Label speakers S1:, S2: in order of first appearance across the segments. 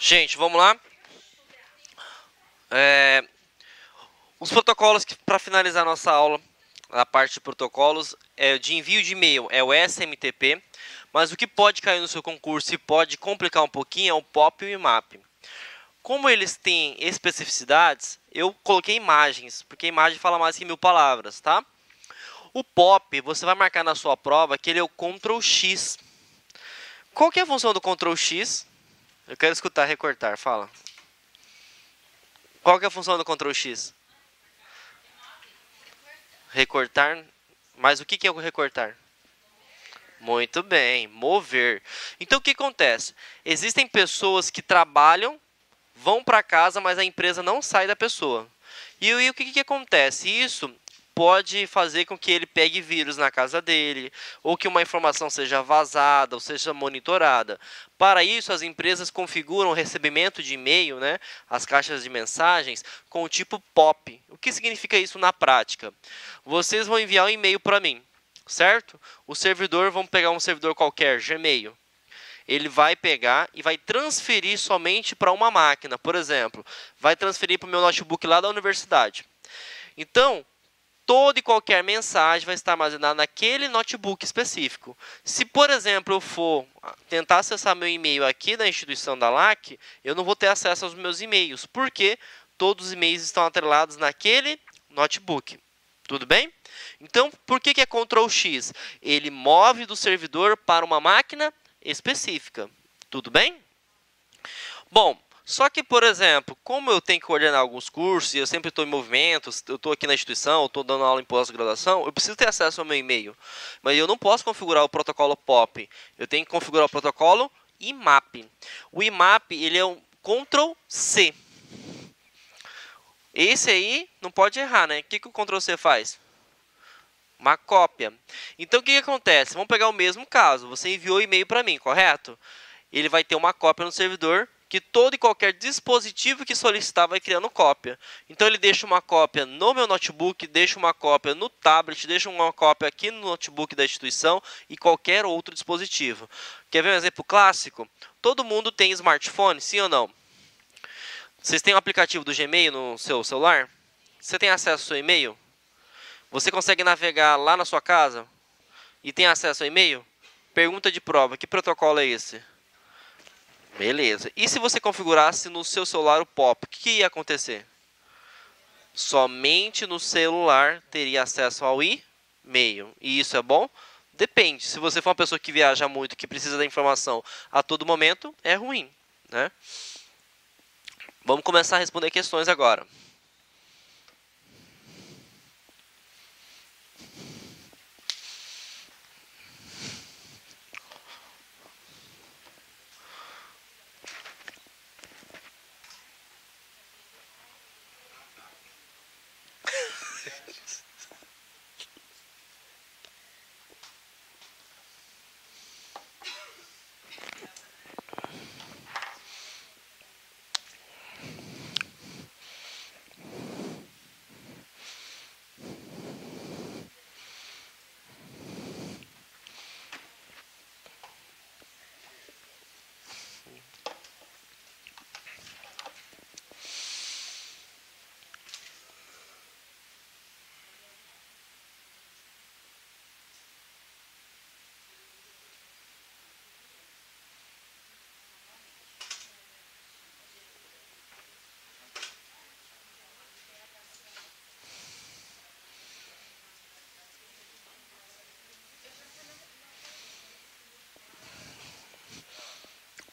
S1: Gente, vamos lá. Os protocolos para finalizar nossa aula, a parte de protocolos, de envio de e-mail é o SMTP, mas o que pode cair no seu concurso e pode complicar um pouquinho é o POP e o IMAP. Como eles têm especificidades, eu coloquei imagens, porque a imagem fala mais que 1000 palavras, tá? O POP, você vai marcar na sua prova que ele é o Ctrl X. Qual que é a função do Ctrl X? Eu quero escutar recortar, fala. Qual que é a função do Ctrl X? Recortar. Mas o que é o recortar? Muito bem, mover. Então o que acontece? Existem pessoas que trabalham, vão para casa, mas a empresa não sai da pessoa. E o que acontece? Isso pode fazer com que ele pegue vírus na casa dele, ou que uma informação seja vazada, ou seja monitorada. Para isso, as empresas configuram o recebimento de e-mail, né, as caixas de mensagens, com o tipo POP. O que significa isso na prática? Vocês vão enviar um e-mail para mim, certo? O servidor, vamos pegar um servidor qualquer, Gmail. Ele vai pegar e vai transferir somente para uma máquina. Por exemplo, vai transferir para o meu notebook lá da universidade. Então, toda e qualquer mensagem vai estar armazenada naquele notebook específico. Se, por exemplo, eu for tentar acessar meu e-mail aqui da instituição da LAC, eu não vou ter acesso aos meus e-mails, porque todos os e-mails estão atrelados naquele notebook. Tudo bem? Então, por que é Ctrl X? Ele move do servidor para uma máquina específica. Tudo bem? Bom, só que, por exemplo, como eu tenho que coordenar alguns cursos e eu sempre estou em movimentos, eu estou aqui na instituição, eu estou dando aula em pós-graduação, eu preciso ter acesso ao meu e-mail. Mas eu não posso configurar o protocolo POP. Eu tenho que configurar o protocolo IMAP. O IMAP ele é um Ctrl C. Esse aí não pode errar, né? O que o Ctrl C faz? Uma cópia. Então, o que acontece? Vamos pegar o mesmo caso. Você enviou e-mail para mim, correto? Ele vai ter uma cópia no servidor, que todo e qualquer dispositivo que solicitar vai criando cópia. Então, ele deixa uma cópia no meu notebook, deixa uma cópia no tablet, deixa uma cópia aqui no notebook da instituição e qualquer outro dispositivo. Quer ver um exemplo clássico? Todo mundo tem smartphone, sim ou não? Vocês têm um aplicativo do Gmail no seu celular? Você tem acesso ao seu e-mail? Você consegue navegar lá na sua casa e tem acesso ao e-mail? Pergunta de prova, que protocolo é esse? Beleza. E se você configurasse no seu celular o POP, o que ia acontecer? Somente no celular teria acesso ao e-mail. E isso é bom? Depende. Se você for uma pessoa que viaja muito, que precisa da informação a todo momento, é ruim, né? Vamos começar a responder questões agora.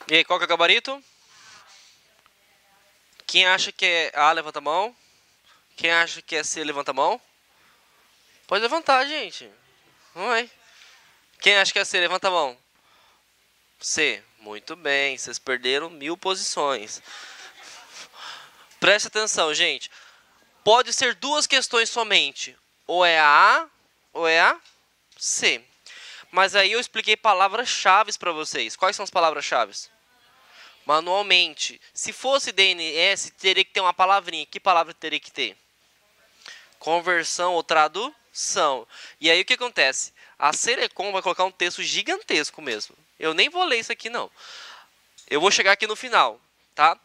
S1: E aí, qual que é o gabarito? Quem acha que é A, levanta a mão. Quem acha que é C, levanta a mão. Pode levantar, gente. Vamos aí. Quem acha que é C, levanta a mão. C. Muito bem. Vocês perderam 1000 posições. Preste atenção, gente. Pode ser duas questões somente. Ou é a A, ou é a C. Mas aí eu expliquei palavras-chave para vocês. Quais são as palavras-chave? Manualmente. Se fosse DNS, teria que ter uma palavrinha. Que palavra teria que ter? Conversão ou tradução. E aí o que acontece? A Celecom vai colocar um texto gigantesco mesmo. Eu nem vou ler isso aqui, não. Eu vou chegar aqui no final. tá?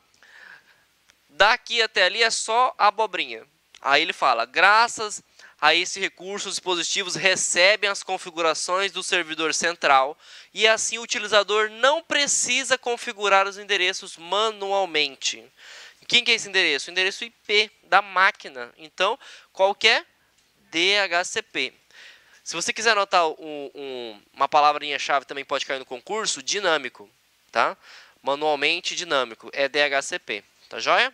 S1: Daqui até ali é só a abobrinha. Aí ele fala, graças a esse recurso, os dispositivos recebem as configurações do servidor central e assim o utilizador não precisa configurar os endereços manualmente. Quem que é esse endereço? O endereço IP da máquina. Então, qual que é? DHCP. Se você quiser anotar uma palavrinha-chave, também pode cair no concurso, dinâmico, tá? Manualmente dinâmico, é DHCP, tá joia?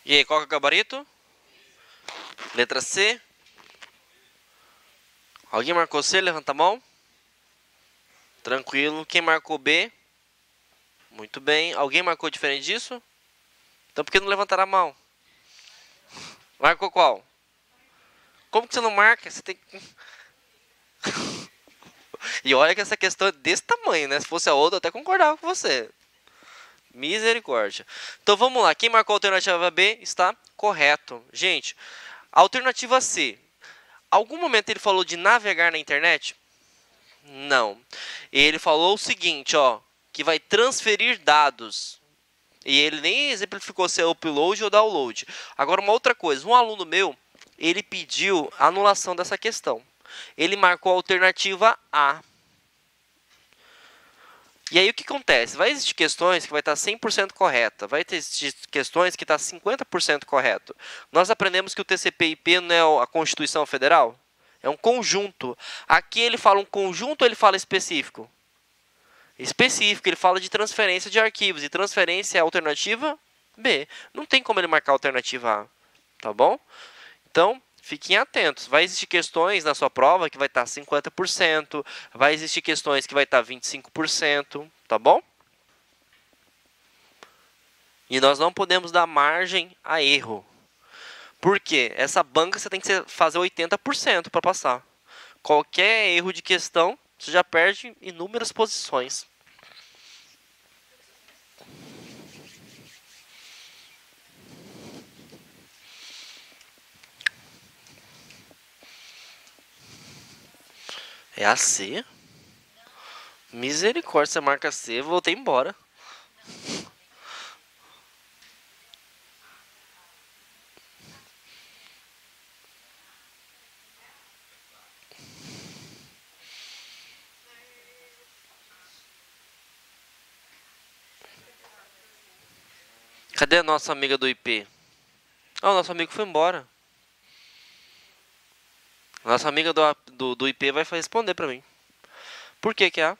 S1: E aí, qual que é o gabarito? Letra C. Alguém marcou C? Levanta a mão. Tranquilo. Quem marcou B? Muito bem. Alguém marcou diferente disso? Então por que não levantaram a mão? Marcou qual? Como que você não marca? Você tem que... E olha que essa questão é desse tamanho, né? Se fosse a outra, eu até concordava com você. Misericórdia. Então vamos lá. Quem marcou a alternativa B está correto. Gente, alternativa C. Algum momento ele falou de navegar na internet? Não. Ele falou o seguinte, ó, que vai transferir dados. E ele nem exemplificou se é upload ou download. Agora, uma outra coisa. Um aluno meu, ele pediu anulação dessa questão. Ele marcou a alternativa A. E aí o que acontece? Vai existir questões que vai estar 100% correta, vai existir questões que está 50% correto. Nós aprendemos que o TCP/IP não é a Constituição Federal? É um conjunto. Aqui ele fala um conjunto ou ele fala específico? Específico, ele fala de transferência de arquivos, e transferência é a alternativa B. Não tem como ele marcar a alternativa A, tá bom? Então, fiquem atentos. Vai existir questões na sua prova que vai estar 50%, vai existir questões que vai estar 25%, tá bom? E nós não podemos dar margem a erro. Por quê? Essa banca você tem que fazer 80% para passar. Qualquer erro de questão, você já perde inúmeras posições. É a C? Misericórdia, você marca C, voltei embora. Cadê a nossa amiga do IP? Ah, o nosso amigo foi embora. A nossa amiga do IP vai responder pra mim. Por que que é?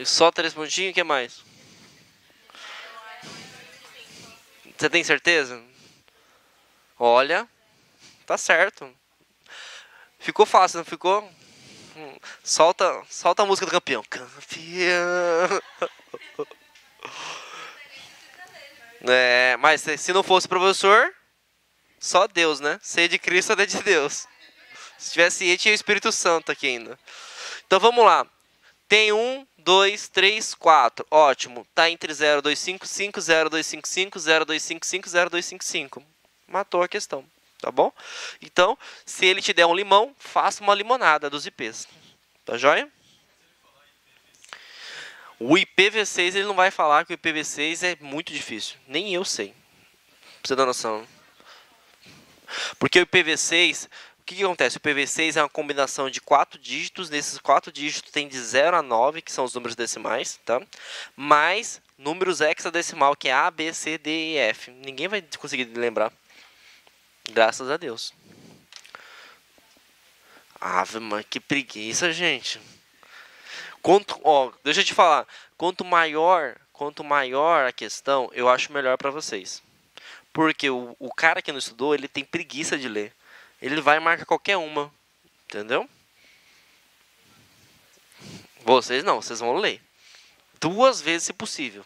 S1: Só 3 pontinhos, o que mais? Você tem certeza? Olha, tá certo. Ficou fácil, não ficou? Solta a música do campeão. Campeão. É, mas se não fosse professor, só Deus, né? C de Cristo é de Deus. Se tivesse E, tinha o Espírito Santo aqui ainda. Então vamos lá. Tem 1, 2, 3, 4. Ótimo. Tá entre 0,255, 0,255, 0,255, 0,255. Matou a questão. Tá bom? Então, se ele te der um limão, faça uma limonada dos IPs. Tá joia? O IPv6 ele não vai falar que o IPv6 é muito difícil. Nem eu sei. Pra você dar noção. Porque o IPv6, o que acontece? O IPv6 é uma combinação de 4 dígitos. Nesses 4 dígitos tem de 0 a 9, que são os números decimais, tá? Mais números hexadecimal, que é A, B, C, D e F. Ninguém vai conseguir lembrar. Graças a Deus. Ave, mano, que preguiça, gente. Deixa eu te falar. Quanto maior a questão, eu acho melhor para vocês. Porque o cara que não estudou, ele tem preguiça de ler. Ele vai e marca qualquer uma. Entendeu? Vocês não, vocês vão ler. 2 vezes se possível.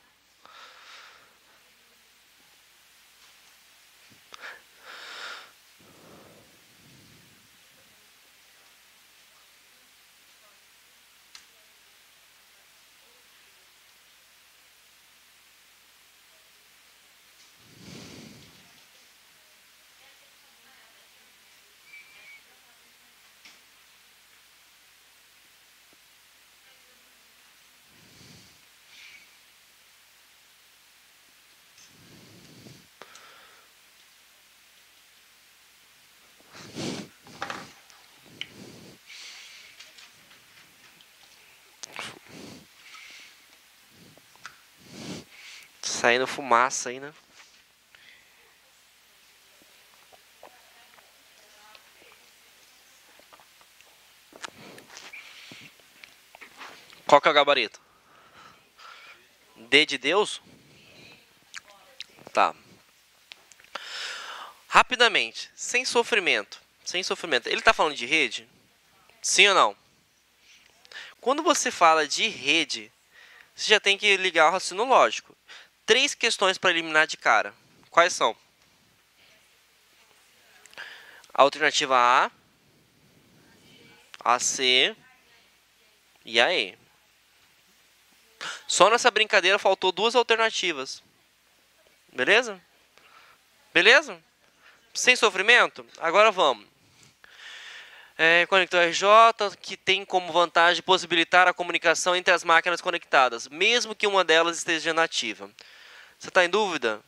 S1: Saindo fumaça aí, né? Qual que é o gabarito? D de Deus? Tá. Rapidamente, sem sofrimento. Sem sofrimento. Ele está falando de rede? Sim ou não? Quando você fala de rede, você já tem que ligar o raciocínio lógico. 3 questões para eliminar de cara. Quais são? Alternativa A, a C e a E. Só nessa brincadeira faltou 2 alternativas. Beleza? Beleza? Sem sofrimento? Agora vamos. Conector RJ, que tem como vantagem possibilitar a comunicação entre as máquinas conectadas, mesmo que uma delas esteja inativa. Você está em dúvida?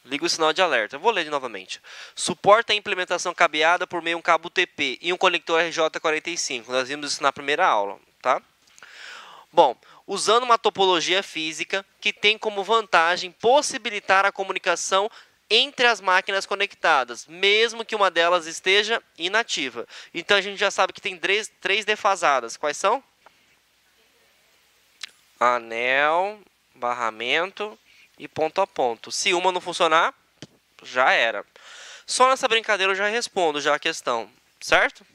S1: Liga o sinal de alerta. Eu vou ler novamente. Suporta a implementação cabeada por meio de um cabo UTP e um conector RJ45. Nós vimos isso na primeira aula, tá? Bom, usando uma topologia física que tem como vantagem possibilitar a comunicação entre as máquinas conectadas, mesmo que uma delas esteja inativa. Então a gente já sabe que tem 3 defasadas. Quais são? Anel, barramento e ponto a ponto. Se uma não funcionar, já era. Só nessa brincadeira eu já respondo já a questão, certo?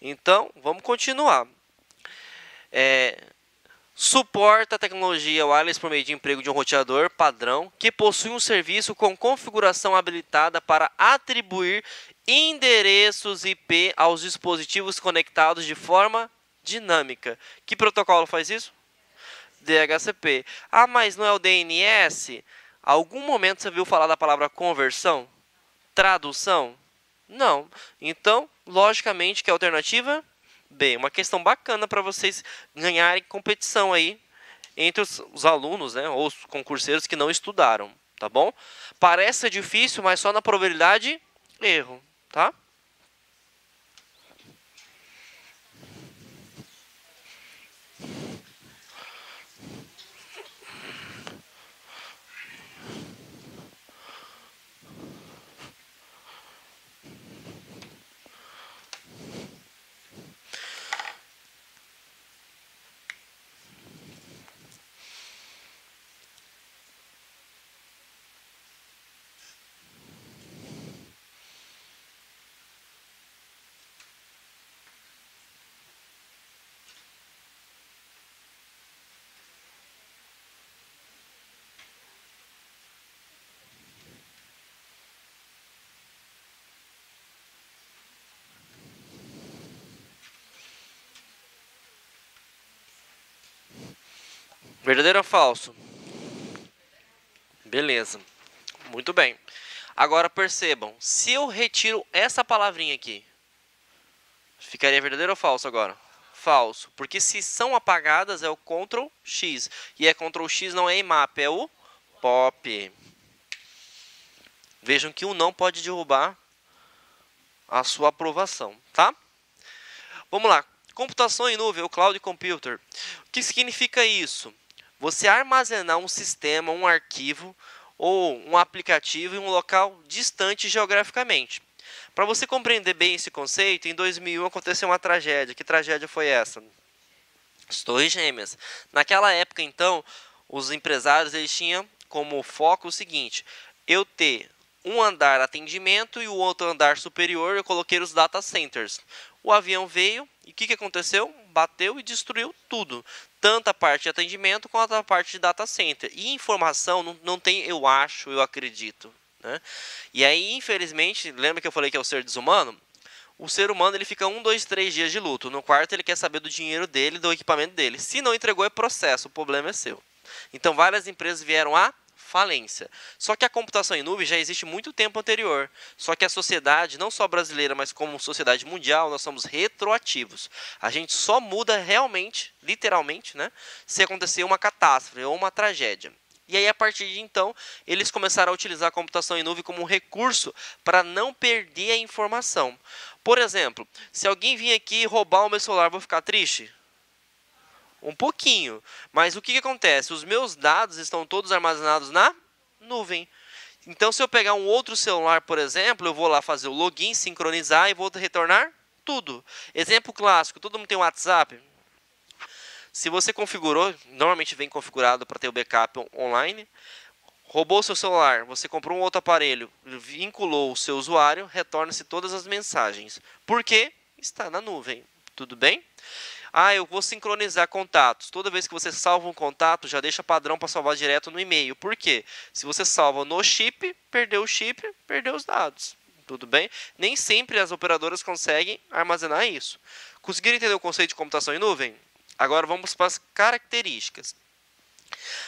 S1: Então, vamos continuar. Suporta a tecnologia wireless por meio de emprego de um roteador padrão que possui um serviço com configuração habilitada para atribuir endereços IP aos dispositivos conectados de forma dinâmica. Que protocolo faz isso? DHCP. Ah, mas não é o DNS? Algum momento você viu falar da palavra conversão? Tradução? Não. Então, logicamente, que a alternativa B. Uma questão bacana para vocês ganharem competição aí entre os alunos, né, ou os concurseiros que não estudaram, tá bom? Parece difícil, mas só na probabilidade erro, tá? Verdadeiro ou falso? Beleza. Muito bem. Agora percebam, se eu retiro essa palavrinha aqui, ficaria verdadeiro ou falso agora? Falso, porque se são apagadas é o Ctrl X, e Ctrl X não é IMAP, é o POP. Vejam que o não pode derrubar a sua aprovação, tá? Vamos lá. Computação em nuvem, o Cloud Computer. O que significa isso? Você armazenar um sistema, um arquivo ou um aplicativo em um local distante geograficamente. Para você compreender bem esse conceito, em 2001 aconteceu uma tragédia. Que tragédia foi essa? As Torres Gêmeas. Naquela época, então, os empresários eles tinham como foco o seguinte: eu ter um andar atendimento e o outro andar superior eu coloquei os data centers. O avião veio e o que aconteceu? Bateu e destruiu tudo. Tanto a parte de atendimento quanto a parte de data center. E informação não tem, eu acho, eu acredito. Né? E aí, infelizmente, lembra que eu falei que é o ser desumano? O ser humano ele fica 1, 2, 3 dias de luto. No quarto ele quer saber do dinheiro dele, do equipamento dele. Se não entregou é processo, o problema é seu. Então várias empresas vieram à falência. Só que a computação em nuvem já existe muito tempo anterior. Só que a sociedade, não só brasileira, mas como sociedade mundial, nós somos retroativos. A gente só muda realmente, literalmente, né, se acontecer uma catástrofe ou uma tragédia. E aí, a partir de então, eles começaram a utilizar a computação em nuvem como um recurso para não perder a informação. Por exemplo, se alguém vir aqui e roubar o meu celular, eu vou ficar triste? Um pouquinho. Mas o que acontece? Os meus dados estão todos armazenados na nuvem. Então, se eu pegar um outro celular, por exemplo, eu vou lá fazer o login, sincronizar e vou retornar tudo. Exemplo clássico, todo mundo tem um WhatsApp? Se você configurou, normalmente vem configurado para ter o backup online, roubou o seu celular, você comprou um outro aparelho, vinculou o seu usuário, retorna-se todas as mensagens. Por quê? Está na nuvem. Tudo bem? Eu vou sincronizar contatos. Toda vez que você salva um contato, já deixa padrão para salvar direto no e-mail. Por quê? Se você salva no chip, perdeu os dados. Tudo bem? Nem sempre as operadoras conseguem armazenar isso. Conseguiram entender o conceito de computação em nuvem? Agora vamos para as características.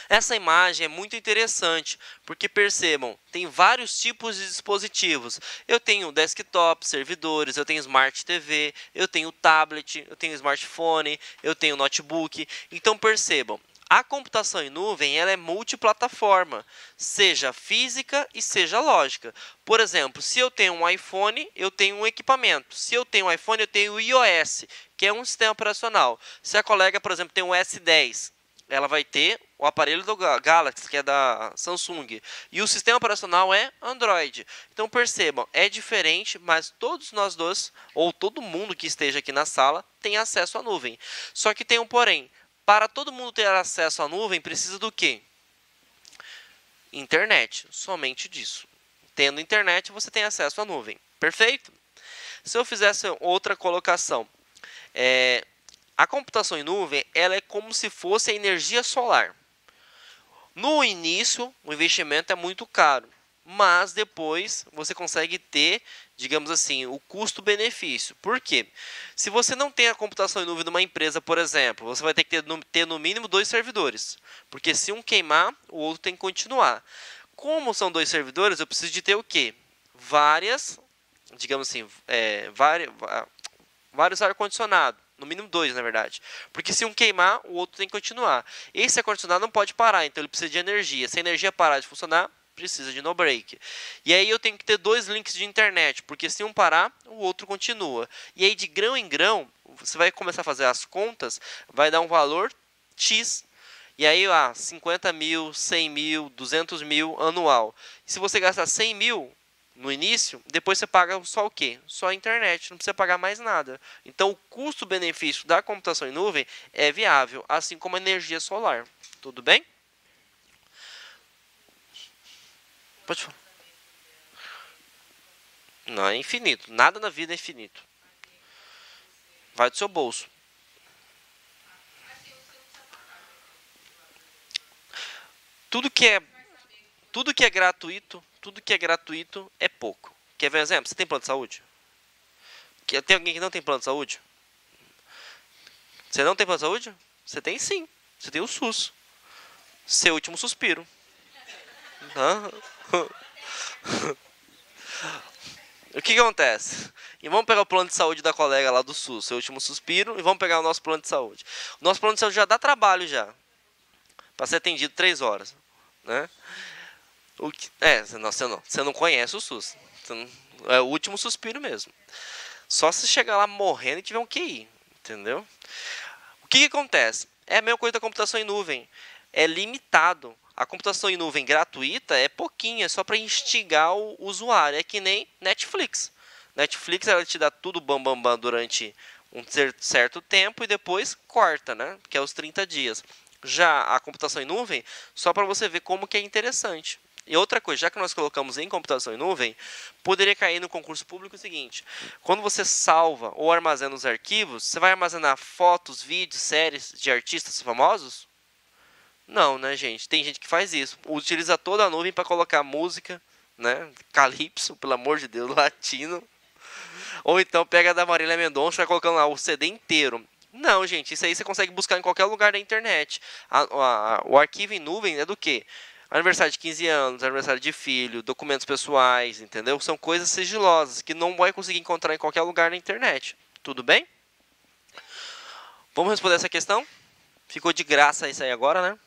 S1: Essa imagem é muito interessante, porque percebam, tem vários tipos de dispositivos. Eu tenho desktop, servidores, eu tenho Smart TV, eu tenho tablet, eu tenho smartphone, eu tenho notebook. Então percebam, a computação em nuvem ela é multiplataforma, seja física e seja lógica. Por exemplo, se eu tenho um iPhone, eu tenho um equipamento. Se eu tenho um iPhone, eu tenho o iOS, que é um sistema operacional. Se a colega, por exemplo, tem um S10, ela vai ter o aparelho do Galaxy, que é da Samsung. E o sistema operacional é Android. Então percebam, é diferente, mas todos nós dois, ou todo mundo que esteja aqui na sala, tem acesso à nuvem. Só que tem um porém. Para todo mundo ter acesso à nuvem, precisa do quê? Internet. Somente disso. Tendo internet, você tem acesso à nuvem. Perfeito? Se eu fizesse outra colocação, a computação em nuvem ela é como se fosse a energia solar. No início, o investimento é muito caro, mas depois você consegue ter, digamos assim, o custo-benefício. Por quê? Se você não tem a computação em nuvem numa empresa, por exemplo, você vai ter que ter no mínimo 2 servidores, porque se um queimar, o outro tem que continuar. Como são 2 servidores, eu preciso de ter o quê? Várias, digamos assim, vários ar-condicionado. No mínimo 2, na verdade. Porque se um queimar, o outro tem que continuar. Esse ar-condicionado não pode parar, então ele precisa de energia. Se a energia parar de funcionar, precisa de no-break. E aí eu tenho que ter 2 links de internet, porque se um parar, o outro continua. E aí de grão em grão, você vai começar a fazer as contas, vai dar um valor X. E aí, 50 mil, 100 mil, 200 mil anual. E se você gastar 100 mil no início, depois você paga só o quê? Só a internet, não precisa pagar mais nada. Então, o custo-benefício da computação em nuvem é viável, assim como a energia solar. Tudo bem? Pode falar. Não, é infinito. Nada na vida é infinito. Vai do seu bolso. Tudo que é gratuito, é pouco. Quer ver um exemplo? Você tem plano de saúde? Tem alguém que não tem plano de saúde? Você não tem plano de saúde? Você tem sim. Você tem o SUS. Seu último suspiro. O que acontece? E vamos pegar o plano de saúde da colega lá do SUS, seu último suspiro, e vamos pegar o nosso plano de saúde. O nosso plano de saúde já dá trabalho já. Para ser atendido 3 horas. Né? Você não conhece o SUS. É o último suspiro mesmo. Só se chegar lá morrendo e tiver um QI. Entendeu? O que acontece? É a mesma coisa da computação em nuvem. É limitado. A computação em nuvem gratuita é pouquinho. É só para instigar o usuário. É que nem Netflix. Netflix ela te dá tudo bam durante um certo tempo e depois corta, né? Que é os 30 dias. Já a computação em nuvem, só para você ver como que é interessante. E outra coisa, já que nós colocamos em computação em nuvem, poderia cair no concurso público o seguinte: quando você salva ou armazena os arquivos, você vai armazenar fotos, vídeos, séries de artistas famosos? Não, né, gente? Tem gente que faz isso. Utiliza toda a nuvem para colocar música, né? Calypso, pelo amor de Deus, latino. Ou então pega da Marília Mendonça e vai colocando lá o CD inteiro. Não, gente, isso aí você consegue buscar em qualquer lugar da internet. O arquivo em nuvem é do quê? Aniversário de 15 anos, aniversário de filho, documentos pessoais, entendeu? São coisas sigilosas que não vai conseguir encontrar em qualquer lugar na internet. Tudo bem? Vamos responder essa questão? Ficou de graça isso aí agora, né?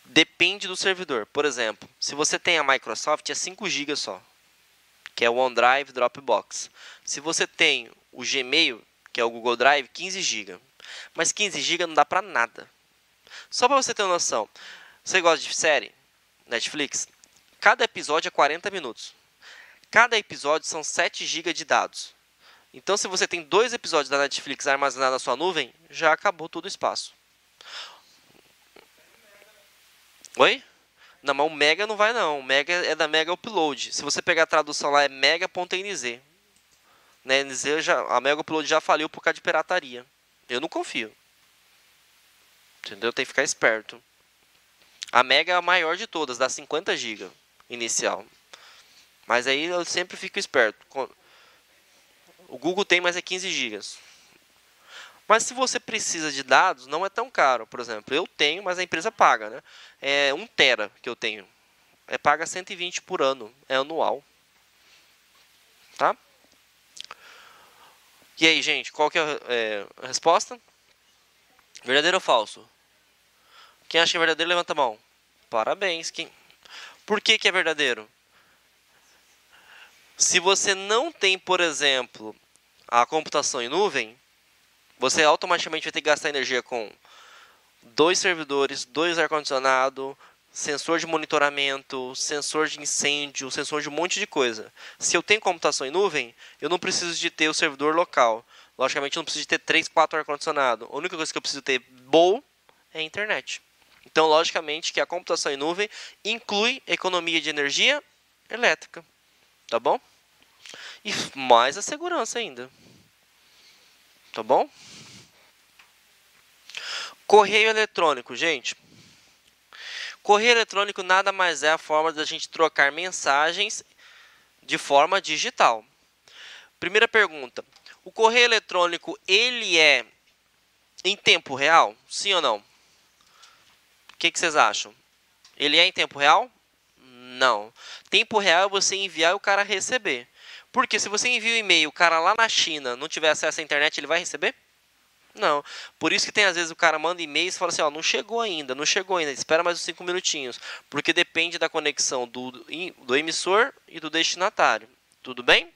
S1: Depende do servidor. Por exemplo, se você tem a Microsoft, é 5 GB só, que é o OneDrive, Dropbox. Se você tem o Gmail, que é o Google Drive, 15 GB. Mas 15 GB não dá pra nada. Só para você ter uma noção, você gosta de série? Netflix? Cada episódio é 40 minutos. Cada episódio são 7 GB de dados. Então, se você tem 2 episódios da Netflix armazenados na sua nuvem, já acabou todo o espaço. Oi? Não, mas o Mega não vai não. O Mega é da Mega Upload. Se você pegar a tradução lá, é mega.nz. Né? A Mega Upload já faliu por causa de pirataria. Eu não confio. Entendeu? Tem que ficar esperto. A Mega é a maior de todas, dá 50 GB inicial. Mas aí eu sempre fico esperto. O Google tem, mas é 15 GB. Mas se você precisa de dados, não é tão caro. Por exemplo, eu tenho, mas a empresa paga, né? É 1 tera que eu tenho. Paga 120 por ano. É anual. Tá? E aí, gente, qual que é a resposta? Verdadeiro ou falso? Quem acha que é verdadeiro, levanta a mão. Parabéns. Por que é verdadeiro? Se você não tem, por exemplo, a computação em nuvem, você automaticamente vai ter que gastar energia com 2 servidores, 2 ar-condicionado, sensor de monitoramento, sensor de incêndio, sensor de um monte de coisa. Se eu tenho computação em nuvem, eu não preciso de ter o servidor local. Logicamente, eu não preciso de ter 3, 4 ar-condicionado. A única coisa que eu preciso ter boa é a internet. Então, logicamente, que a computação em nuvem inclui economia de energia elétrica. Tá bom? E mais a segurança ainda. Tá bom? Correio eletrônico, gente. Correio eletrônico nada mais é a forma da gente trocar mensagens de forma digital. Primeira pergunta. O correio eletrônico, ele é em tempo real? Sim ou não? O que vocês acham? Ele é em tempo real? Não. Tempo real é você enviar e o cara receber. Porque se você envia um e-mail, o cara lá na China não tiver acesso à internet, ele vai receber? Não. Por isso que tem às vezes o cara manda e-mails e fala assim, ó, não chegou ainda, espera mais uns 5 minutinhos. Porque depende da conexão do emissor e do destinatário. Tudo bem?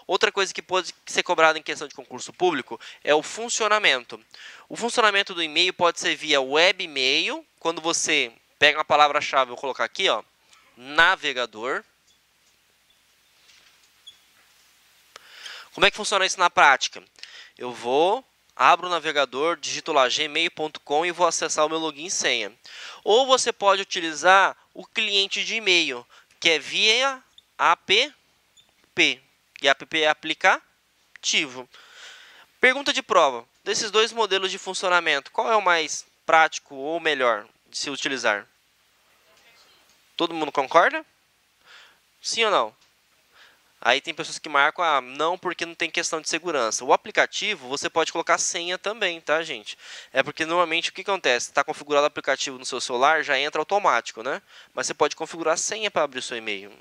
S1: Outra coisa que pode ser cobrada em questão de concurso público é o funcionamento. O funcionamento do e-mail pode ser via webmail, quando você pega uma palavra-chave, vou colocar aqui, ó, navegador. Como é que funciona isso na prática? Eu abro o navegador, digito lá gmail.com e vou acessar o meu login e senha. Ou você pode utilizar o cliente de e-mail, que é via app. E app é aplicativo. Pergunta de prova. Desses 2 modelos de funcionamento, qual é o mais prático ou melhor de se utilizar? Todo mundo concorda? Sim ou não? Aí tem pessoas que marcam, não, porque não tem questão de segurança. O aplicativo, você pode colocar senha também, tá, gente? É porque normalmente o que acontece? Está configurado o aplicativo no seu celular, já entra automático, né? Mas você pode configurar a senha para abrir o seu e-mail,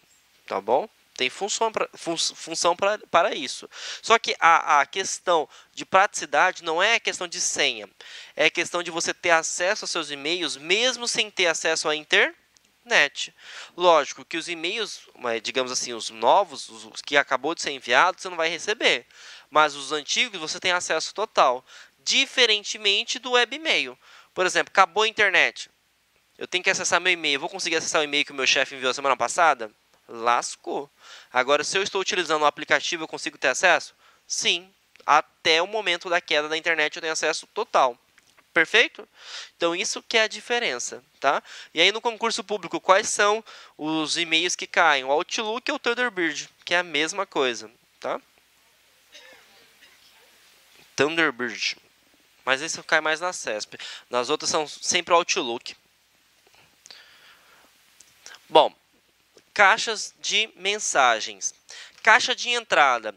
S1: tá bom? Tem função para isso. Só que a questão de praticidade não é a questão de senha. É a questão de você ter acesso aos seus e-mails, mesmo sem ter acesso à internet. Lógico que os e-mails, digamos assim, os novos, os que acabou de ser enviado, você não vai receber. Mas os antigos você tem acesso total. Diferentemente do webmail. Por exemplo, acabou a internet. Eu tenho que acessar meu e-mail. Eu vou conseguir acessar o e-mail que o meu chefe enviou semana passada? lascou. Agora, se eu estou utilizando o aplicativo, eu consigo ter acesso? Sim, até o momento da queda da internet eu tenho acesso total. Perfeito? Então, isso que é a diferença, tá? E aí, no concurso público, quais são os e-mails que caem? O Outlook ou o Thunderbird, que é a mesma coisa, tá? Thunderbird. Mas isso cai mais na CESP. Nas outras são sempre o Outlook. Bom, caixas de mensagens. Caixa de entrada.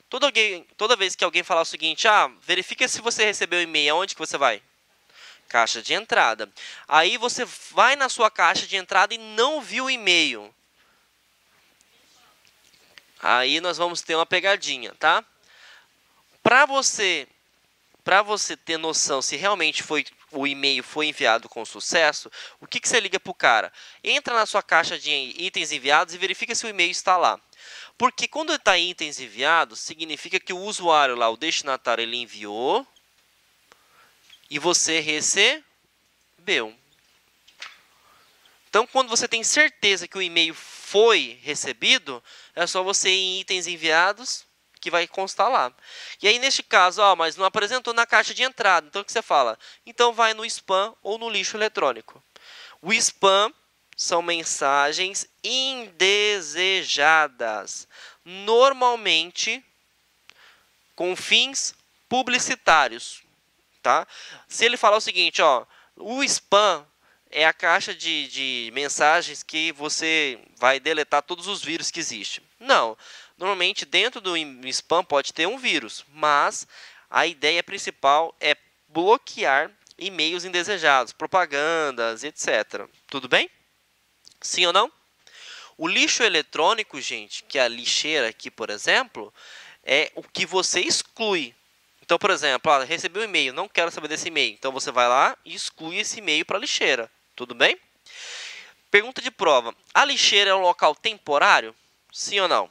S1: Toda vez que alguém falar o seguinte, verifica se você recebeu o e-mail, aonde que você vai? Caixa de entrada. Aí você vai na sua caixa de entrada e não viu o e-mail. Aí nós vamos ter uma pegadinha, tá? Para você ter noção se realmente o e-mail foi enviado com sucesso, o que você liga para o cara? Entra na sua caixa de itens enviados e verifica se o e-mail está lá. Porque quando está em itens enviados, significa que o usuário lá, o destinatário, ele enviou e você recebeu. Então, quando você tem certeza que o e-mail foi recebido, é só você ir em itens enviados que vai constar lá. E aí, neste caso, mas não apresentou na caixa de entrada. Então, o que você fala? Então, vai no spam ou no lixo eletrônico. O spam são mensagens indesejadas. Normalmente, com fins publicitários. Tá? Se ele falar o seguinte, o spam é a caixa de mensagens que você vai deletar todos os vírus que existem. Não. Normalmente, dentro do spam pode ter um vírus, mas a ideia principal é bloquear e-mails indesejados, propagandas, etc. Tudo bem? Sim ou não? O lixo eletrônico, gente, que é a lixeira aqui, por exemplo, é o que você exclui. Então, por exemplo, recebi um e-mail, não quero saber desse e-mail. Então, você vai lá e exclui esse e-mail para a lixeira. Tudo bem? Pergunta de prova. A lixeira é um local temporário? Sim ou não?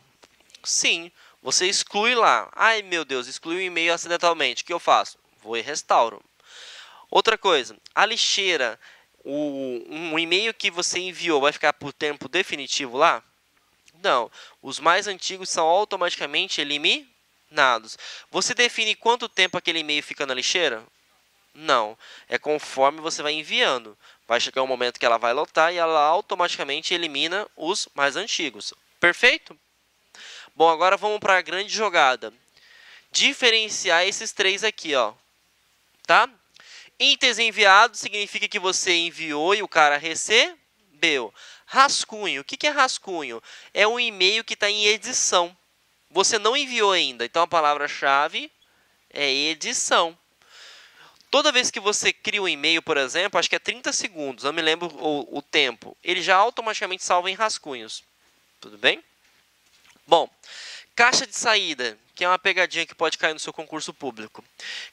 S1: Sim. Você exclui lá. Ai, meu Deus, exclui o e-mail acidentalmente. O que eu faço? Vou e restauro. Outra coisa. A lixeira, um e-mail que você enviou vai ficar por tempo definitivo lá? Não. Os mais antigos são automaticamente eliminados. Você define quanto tempo aquele e-mail fica na lixeira? Não. É conforme você vai enviando. Vai chegar um momento que ela vai lotar e ela automaticamente elimina os mais antigos. Perfeito? Bom, agora vamos para a grande jogada. Diferenciar esses três aqui, tá? Itens enviados significa que você enviou e o cara recebeu. Rascunho. O que é rascunho? É um e-mail que está em edição. Você não enviou ainda. Então, a palavra-chave é edição. Toda vez que você cria um e-mail, por exemplo, acho que é 30 segundos, não me lembro o tempo, ele já automaticamente salva em rascunhos. Tudo bem? Bom, caixa de saída, que é uma pegadinha que pode cair no seu concurso público.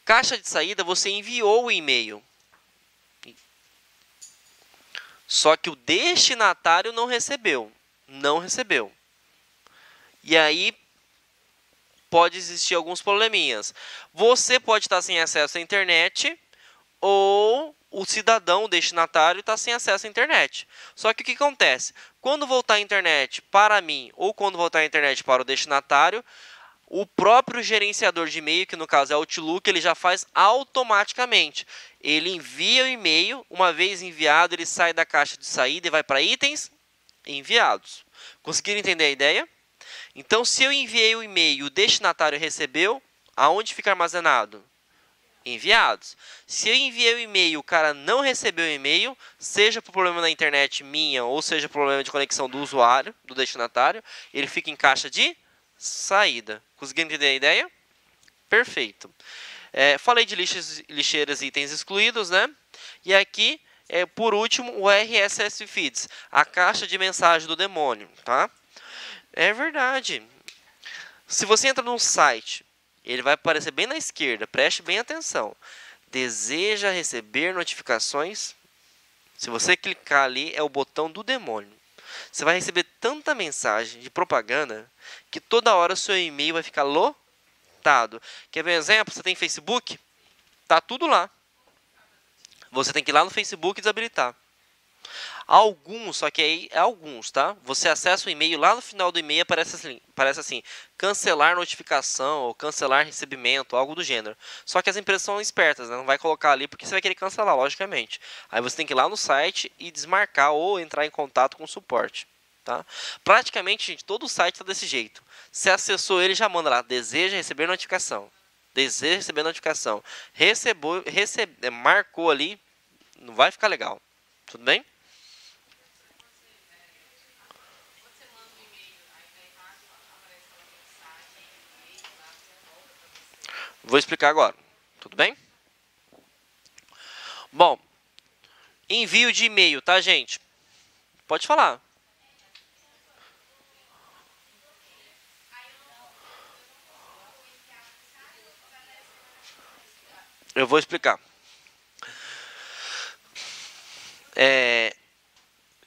S1: Caixa de saída, você enviou o e-mail. Só que o destinatário não recebeu. Não recebeu. E aí, pode existir alguns probleminhas. Você pode estar sem acesso à internet ou o cidadão, o destinatário, está sem acesso à internet. Só que o que acontece? Quando voltar a internet para mim ou quando voltar a internet para o destinatário, o próprio gerenciador de e-mail, que no caso é o Outlook, ele já faz automaticamente. Ele envia o e-mail, uma vez enviado, ele sai da caixa de saída e vai para itens enviados. Conseguiram entender a ideia? Então, se eu enviei o e-mail e o destinatário recebeu, aonde fica armazenado? Enviados. Se eu enviei o e-mail e o cara não recebeu o e-mail, seja por problema na internet minha ou seja por problema de conexão do usuário, do destinatário, ele fica em caixa de saída. Conseguiram entender a ideia? Perfeito. Falei de lixeiras e itens excluídos, né? E aqui, por último, o RSS Feeds, a caixa de mensagem do demônio, tá? É verdade. Se você entra num site, ele vai aparecer bem na esquerda. Preste bem atenção. Deseja receber notificações? Se você clicar ali, é o botão do demônio. Você vai receber tanta mensagem de propaganda que toda hora o seu e-mail vai ficar lotado. Quer ver um exemplo? Você tem Facebook? Tá tudo lá. Você tem que ir lá no Facebook e desabilitar. Alguns, só que aí é alguns, tá? Você acessa o e-mail, lá no final do e-mail aparece assim, cancelar notificação ou cancelar recebimento, algo do gênero. Só que as empresas são espertas, né? Não vai colocar ali porque você vai querer cancelar, logicamente. Aí você tem que ir lá no site e desmarcar ou entrar em contato com o suporte, tá? Praticamente, gente, todo o site está desse jeito. Você acessou ele, já manda lá, deseja receber notificação. Deseja receber notificação. Marcou ali, não vai ficar legal. Tudo bem? Vou explicar agora. Tudo bem? Bom, envio de e-mail, tá, gente? Pode falar. Eu vou explicar.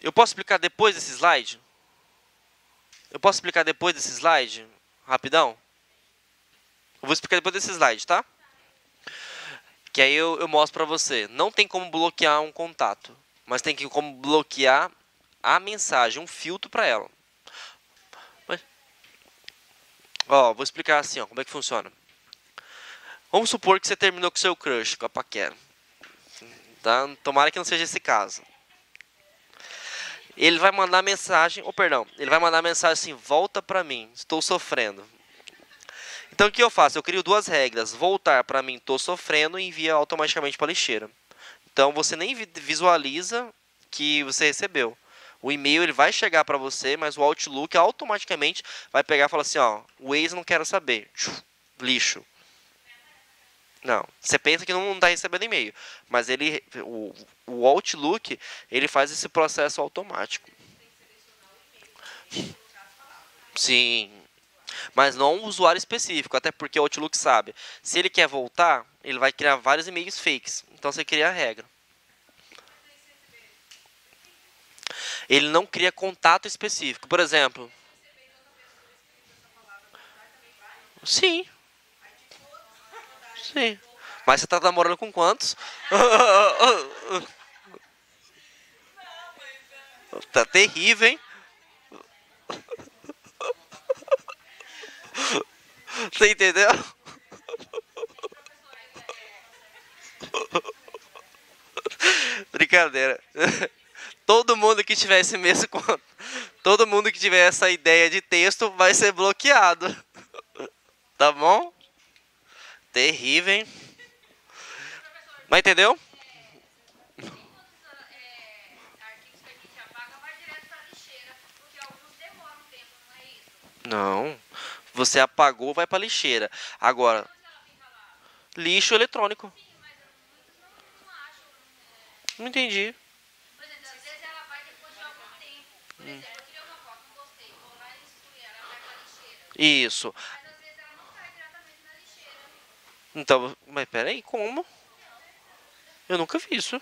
S1: Eu posso explicar depois desse slide? Eu posso explicar depois desse slide? Rapidão? Eu vou explicar depois desse slide, tá? Que aí eu mostro pra você. Não tem como bloquear um contato, mas tem como bloquear a mensagem, um filtro para ela. Ó, vou explicar assim, ó, como é que funciona. Vamos supor que você terminou com seu crush, com a paquera. Tá? Tomara que não seja esse caso. Ele vai mandar mensagem, ele vai mandar mensagem assim, volta pra mim, estou sofrendo. Então o que eu faço? Eu crio duas regras, voltar pra mim, estou sofrendo e envia automaticamente para a lixeira. Então você nem visualiza que você recebeu. O e-mail ele vai chegar para você, mas o Outlook automaticamente vai pegar e falar assim, ó, o ex não quero saber, lixo. Não, você pensa que não está recebendo e-mail, mas o Outlook ele faz esse processo automático. Sim, mas não um usuário específico, até porque o Outlook sabe. Se ele quer voltar, ele vai criar vários e-mails fakes. Então você cria a regra. Ele não cria contato específico. Por exemplo, sim, sim. Mas você tá namorando com quantos? Tá terrível, hein? Você entendeu? Brincadeira. Todo mundo que tiver esse mesmo todo mundo que tiver essa ideia de texto vai ser bloqueado. Tá bom? Terrível, hein? Mas entendeu? Não. Você apagou, vai para lixeira. Agora, lixo eletrônico. Não entendi. Isso. Então, mas peraí, como? Eu nunca vi isso.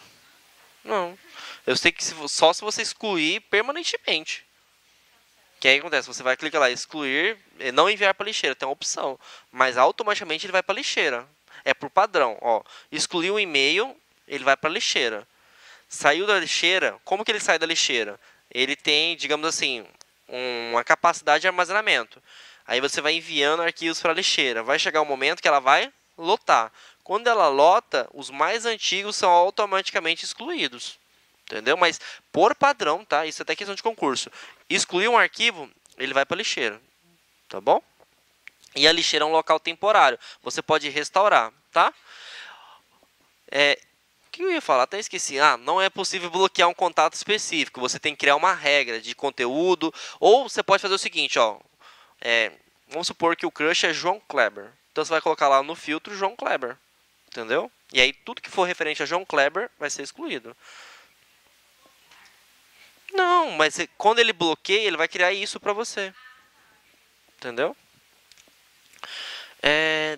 S1: Não. Eu sei que só se você excluir permanentemente. Que aí acontece, você vai clicar lá, excluir, não enviar para lixeira, tem uma opção. Mas automaticamente ele vai para lixeira. É por padrão, ó. Excluiu o e-mail, ele vai para lixeira. Saiu da lixeira, como que ele sai da lixeira? Ele tem, digamos assim, uma capacidade de armazenamento. Aí você vai enviando arquivos para a lixeira. Vai chegar um momento que ela vai lotar. Quando ela lota, os mais antigos são automaticamente excluídos. Entendeu? Mas por padrão, tá? Isso é até questão de concurso. Excluir um arquivo, ele vai para a lixeira. Tá bom? E a lixeira é um local temporário. Você pode restaurar, tá? O que eu ia falar? Até esqueci. Não é possível bloquear um contato específico. Você tem que criar uma regra de conteúdo. Ou você pode fazer o seguinte, ó. Vamos supor que o crush é João Kleber. Então você vai colocar lá no filtro João Kleber. Entendeu? E aí tudo que for referente a João Kleber vai ser excluído. Não, mas quando ele bloqueia, ele vai criar isso pra você. Entendeu?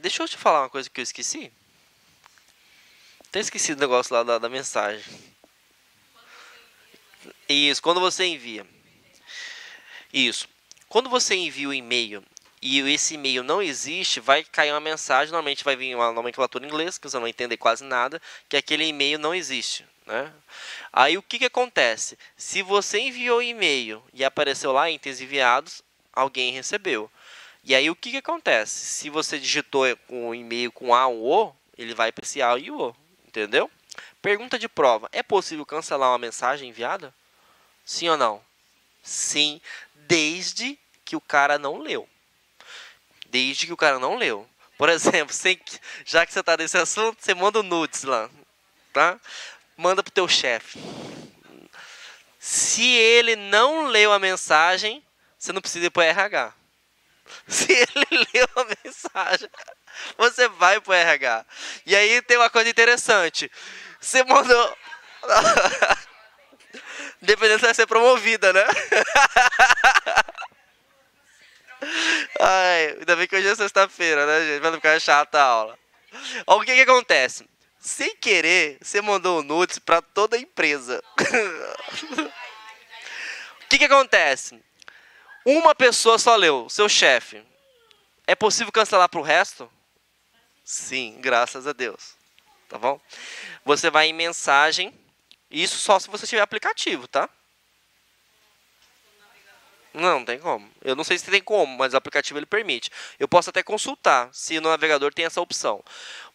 S1: Deixa eu te falar uma coisa que eu esqueci. Até esqueci do negócio lá da mensagem. Isso, quando você envia. Isso. Quando você envia o e-mail e esse e-mail não existe, vai cair uma mensagem, normalmente vai vir uma nomenclatura em inglês, que você não vai entender quase nada, que aquele e-mail não existe, né? Aí o que acontece? Se você enviou e-mail e apareceu lá itens enviados, alguém recebeu. E aí o que acontece? Se você digitou um e-mail com A ou O, ele vai para esse A e o O, entendeu? Pergunta de prova: é possível cancelar uma mensagem enviada? Sim ou não? Sim, desde que o cara não leu. Desde que o cara não leu. Por exemplo, já que você está nesse assunto, você manda o nudes lá, tá? Manda pro teu chefe. Se ele não leu a mensagem, você não precisa ir pro RH. Se ele leu a mensagem, você vai pro RH. E aí tem uma coisa interessante. Você mandou... Dependendo se vai ser promovida, né? Ai, ainda bem que hoje é sexta-feira, né, gente? Pra não ficar chata a aula. Olha o que acontece. Sem querer, você mandou o nudes pra toda a empresa. O que acontece? Uma pessoa só leu, seu chefe. É possível cancelar pro resto? Sim, graças a Deus. Tá bom? Você vai em mensagem. Isso só se você tiver aplicativo, tá? Não tem como. Eu não sei se tem como, mas o aplicativo ele permite. Eu posso até consultar se no navegador tem essa opção.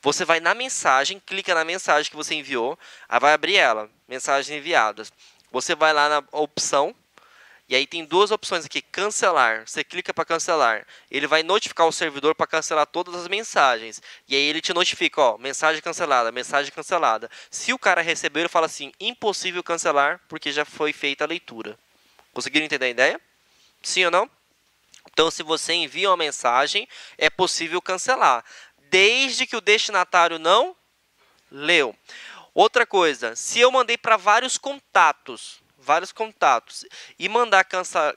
S1: Você vai na mensagem, clica na mensagem que você enviou, aí vai abrir ela, mensagens enviadas. Você vai lá na opção, e aí tem duas opções aqui, cancelar. Você clica para cancelar. Ele vai notificar o servidor para cancelar todas as mensagens. E aí ele te notifica, ó, mensagem cancelada, mensagem cancelada. Se o cara receber, ele fala assim, impossível cancelar, porque já foi feita a leitura. Conseguiram entender a ideia? Sim ou não? Então, se você envia uma mensagem, é possível cancelar, desde que o destinatário não leu. Outra coisa, se eu mandei para vários contatos, e mandar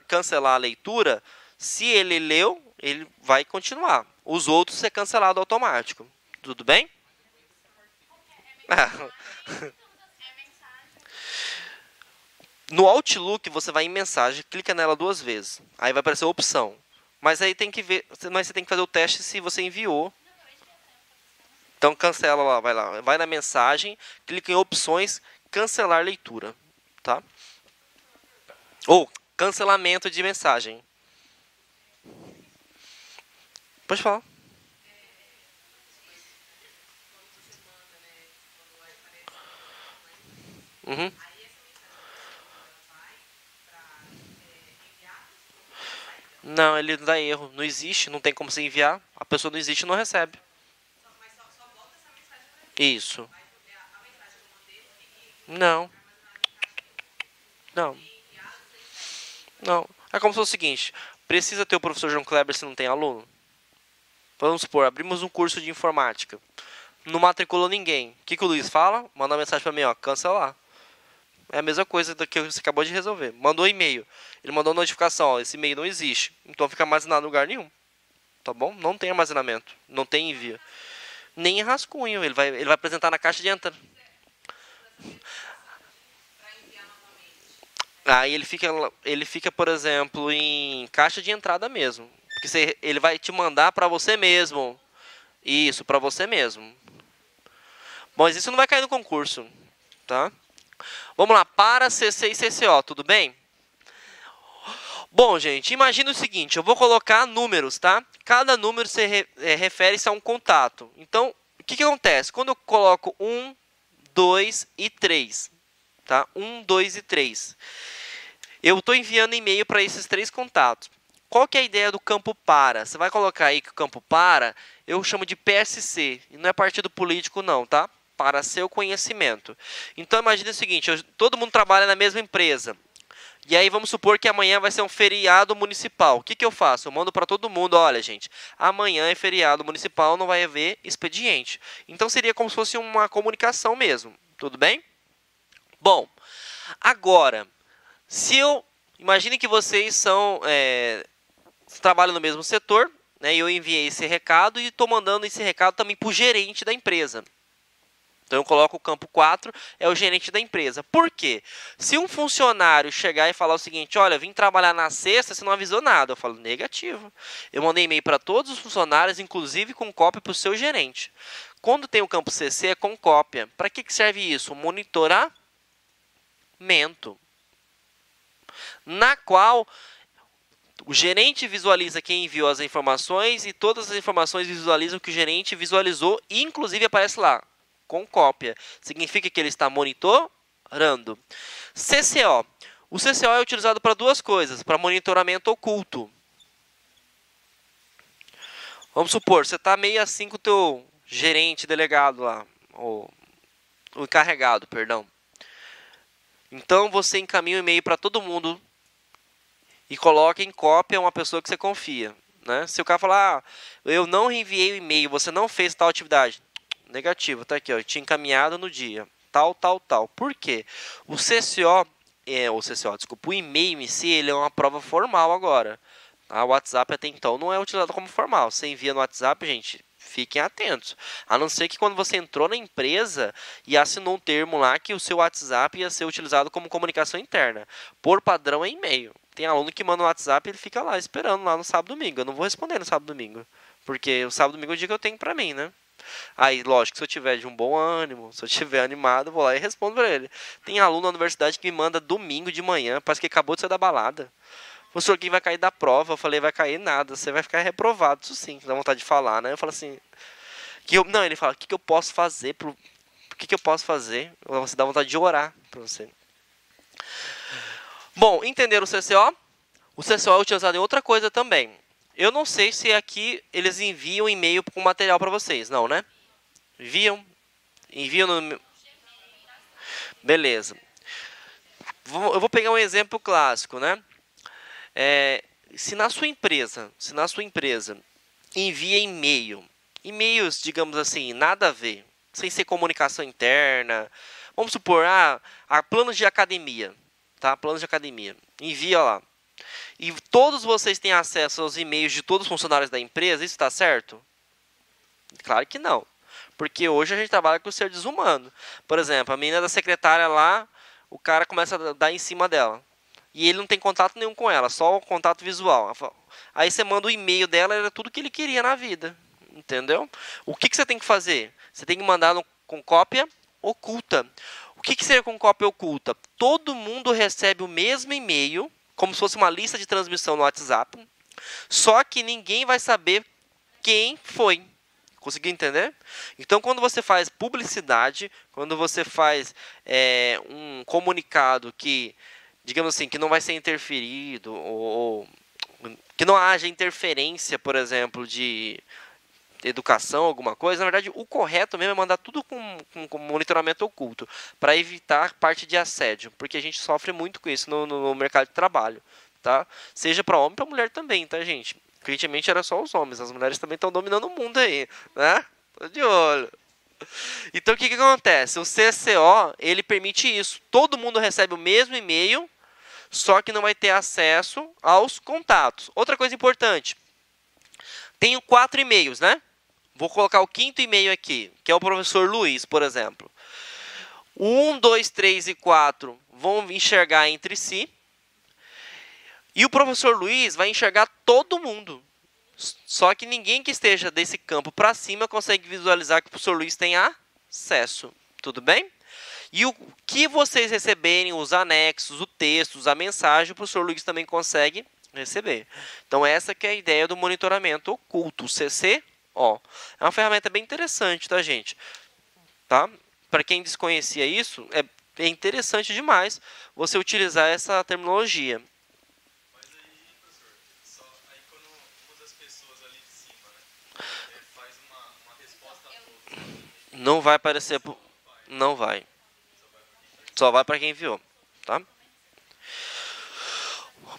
S1: cancelar a leitura, se ele leu, ele vai continuar. Os outros é cancelado automático. Tudo bem? No Outlook, você vai em mensagem, clica nela 2 vezes. Aí vai aparecer a opção. Mas aí tem que ver, mas você tem que fazer o teste se você enviou. Então cancela lá. Vai na mensagem, clica em opções, cancelar leitura, tá? Ou cancelamento de mensagem. Pode falar. Uhum. Não, ele dá erro. Não existe, não tem como você enviar. A pessoa não existe e não recebe. Isso. Não. Não. Não. É como se fosse o seguinte. Precisa ter o professor João Kleber se não tem aluno? Vamos supor, abrimos um curso de informática. Não matriculou ninguém. O que o Luiz fala? Manda uma mensagem para mim, ó, cancelar. É a mesma coisa do que você acabou de resolver. Mandou e-mail. Ele mandou notificação, ó, esse e-mail não existe. Então fica armazenado em lugar nenhum. Tá bom? Não tem armazenamento. Não tem envio. Nem em rascunho. Ele vai apresentar na caixa de entrada. Aí ele fica, por exemplo, em caixa de entrada mesmo. Porque ele vai te mandar para você mesmo. Isso, para você mesmo. Mas isso não vai cair no concurso, tá? Vamos lá, para CC e CCO, tudo bem? Bom, gente, imagina o seguinte, eu vou colocar números, tá? Cada número refere-se a um contato. Então, o que acontece? Quando eu coloco 1, 2 e 3, tá? 1, 2 e 3. Eu estou enviando e-mail para esses 3 contatos. Qual que é a ideia do campo para? Você vai colocar aí que o campo para, eu chamo de PSC. E não é partido político não, tá? Para seu conhecimento. Então, imagine o seguinte, todo mundo trabalha na mesma empresa. E aí, vamos supor que amanhã vai ser um feriado municipal. O que eu faço? Eu mando para todo mundo, olha, gente, amanhã é feriado municipal, não vai haver expediente. Então, seria como se fosse uma comunicação mesmo. Tudo bem? Bom, agora, imagine que vocês trabalham no mesmo setor, né, e eu enviei esse recado e estou mandando esse recado também para o gerente da empresa. Então eu coloco o campo 4, é o gerente da empresa. Por quê? Se um funcionário chegar e falar o seguinte, olha, vim trabalhar na sexta, você não avisou nada. Eu falo, negativo. Eu mandei e-mail para todos os funcionários, inclusive com cópia para o seu gerente. Quando tem o campo CC, é com cópia. Para que serve isso? Monitoramento. Na qual o gerente visualiza quem enviou as informações e todas as informações visualizam o que o gerente visualizou e inclusive aparece lá, com cópia. Significa que ele está monitorando. CCO. O CCO é utilizado para duas coisas, para monitoramento oculto. Vamos supor, você está meio assim com o teu gerente delegado lá, o encarregado, perdão. Então você encaminha um e-mail para todo mundo e coloca em cópia uma pessoa que você confia. Né? Se o cara falar, eu não enviei o e-mail, você não fez tal atividade. Negativo, tá aqui, ó, eu tinha encaminhado no dia. Tal. Por quê? O o e-mail em si, ele é uma prova formal agora. O WhatsApp até então não é utilizado como formal. Você envia no WhatsApp, gente, fiquem atentos. A não ser que quando você entrou na empresa e assinou um termo lá que o seu WhatsApp ia ser utilizado como comunicação interna. Por padrão é e-mail. Tem aluno que manda no WhatsApp e ele fica lá esperando lá no sábado e domingo. Eu não vou responder no sábado e domingo. Porque o sábado e domingo é o dia que eu tenho pra mim, né? Aí, lógico, se eu tiver de um bom ânimo, se eu tiver animado, eu vou lá e respondo pra ele. Tem aluno na universidade que me manda domingo de manhã, parece que acabou de sair da balada. Professor, quem vai cair da prova? Eu falei, vai cair nada, você vai ficar reprovado, isso sim, dá vontade de falar, né? Eu falo assim, não, ele fala, o que eu posso fazer? O que eu posso fazer? Você dá vontade de orar pra você. Bom, entenderam o CCO? O CCO é utilizado em outra coisa também. Eu não sei se aqui eles enviam e-mail com material para vocês. Não, né? Enviam no... Beleza. Eu vou pegar um exemplo clássico, né? Se na sua empresa envia e-mail, e-mails, digamos assim, nada a ver, sem ser comunicação interna, vamos supor, planos de academia, tá? Planos de academia, envia lá. E todos vocês têm acesso aos e-mails de todos os funcionários da empresa, isso está certo? Claro que não. Porque hoje a gente trabalha com o ser desumano. Por exemplo, a menina da secretária lá, o cara começa a dar em cima dela. E ele não tem contato nenhum com ela, só o contato visual. Aí você manda o e-mail dela, era tudo que ele queria na vida. Entendeu? O que você tem que fazer? Você tem que mandar com cópia oculta. O que seria com cópia oculta? Todo mundo recebe o mesmo e-mail, como se fosse uma lista de transmissão no WhatsApp, só que ninguém vai saber quem foi. Conseguiu entender? Então, quando você faz publicidade, quando você faz um comunicado que, digamos assim, que não vai ser interferido, ou que não haja interferência, por exemplo, de educação, alguma coisa, na verdade, o correto mesmo é mandar tudo com monitoramento oculto, para evitar parte de assédio, porque a gente sofre muito com isso no mercado de trabalho, tá? Seja para homem e para mulher também, tá, gente? Antigamente era só os homens, as mulheres também estão dominando o mundo aí, né? Tô de olho. Então, o que acontece? O CCO, ele permite isso. Todo mundo recebe o mesmo e-mail, só que não vai ter acesso aos contatos. Outra coisa importante. Tenho 4 e-mails, né? Vou colocar o 5º e-mail aqui, que é o professor Luiz, por exemplo. O 1, 2, 3 e 4 vão enxergar entre si. E o professor Luiz vai enxergar todo mundo. Só que ninguém que esteja desse campo para cima consegue visualizar que o professor Luiz tem acesso. Tudo bem? E o que vocês receberem, os anexos, o texto, a mensagem, o professor Luiz também consegue receber. Então, essa que é a ideia do monitoramento oculto, o CCO. É uma ferramenta bem interessante, tá, gente? Tá? Para quem desconhecia isso, é interessante demais você utilizar essa terminologia.
S2: Mas aí, professor, aí quando uma das pessoas ali de cima, né, faz uma resposta a todos,
S1: não vai aparecer... Não vai. Só vai para quem enviou, tá?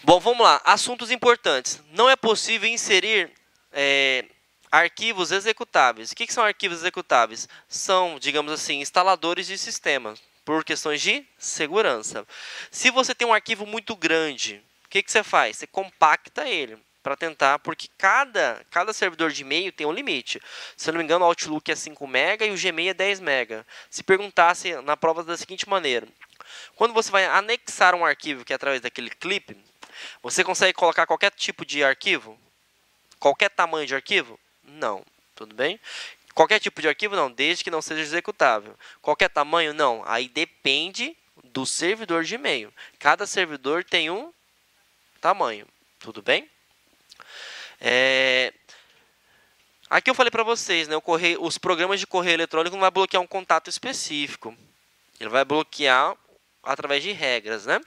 S1: Bom, vamos lá. Assuntos importantes. Não é possível inserir arquivos executáveis. O que são arquivos executáveis? São, digamos assim, instaladores de sistemas, por questões de segurança. Se você tem um arquivo muito grande, o que você faz? Você compacta ele. para tentar, porque cada servidor de e-mail tem um limite. Se eu não me engano, o Outlook é 5 MB e o Gmail é 10 MB. Se perguntasse na prova da seguinte maneira: quando você vai anexar um arquivo que é através daquele clipe, você consegue colocar qualquer tipo de arquivo? Qualquer tamanho de arquivo? Não. Tudo bem? Qualquer tipo de arquivo? Não, desde que não seja executável. Qualquer tamanho? Não. Aí depende do servidor de e-mail. Cada servidor tem um tamanho. Tudo bem? Aqui eu falei para vocês, né, os programas de correio eletrônico não vai bloquear um contato específico. Ele vai bloquear através de regras, né?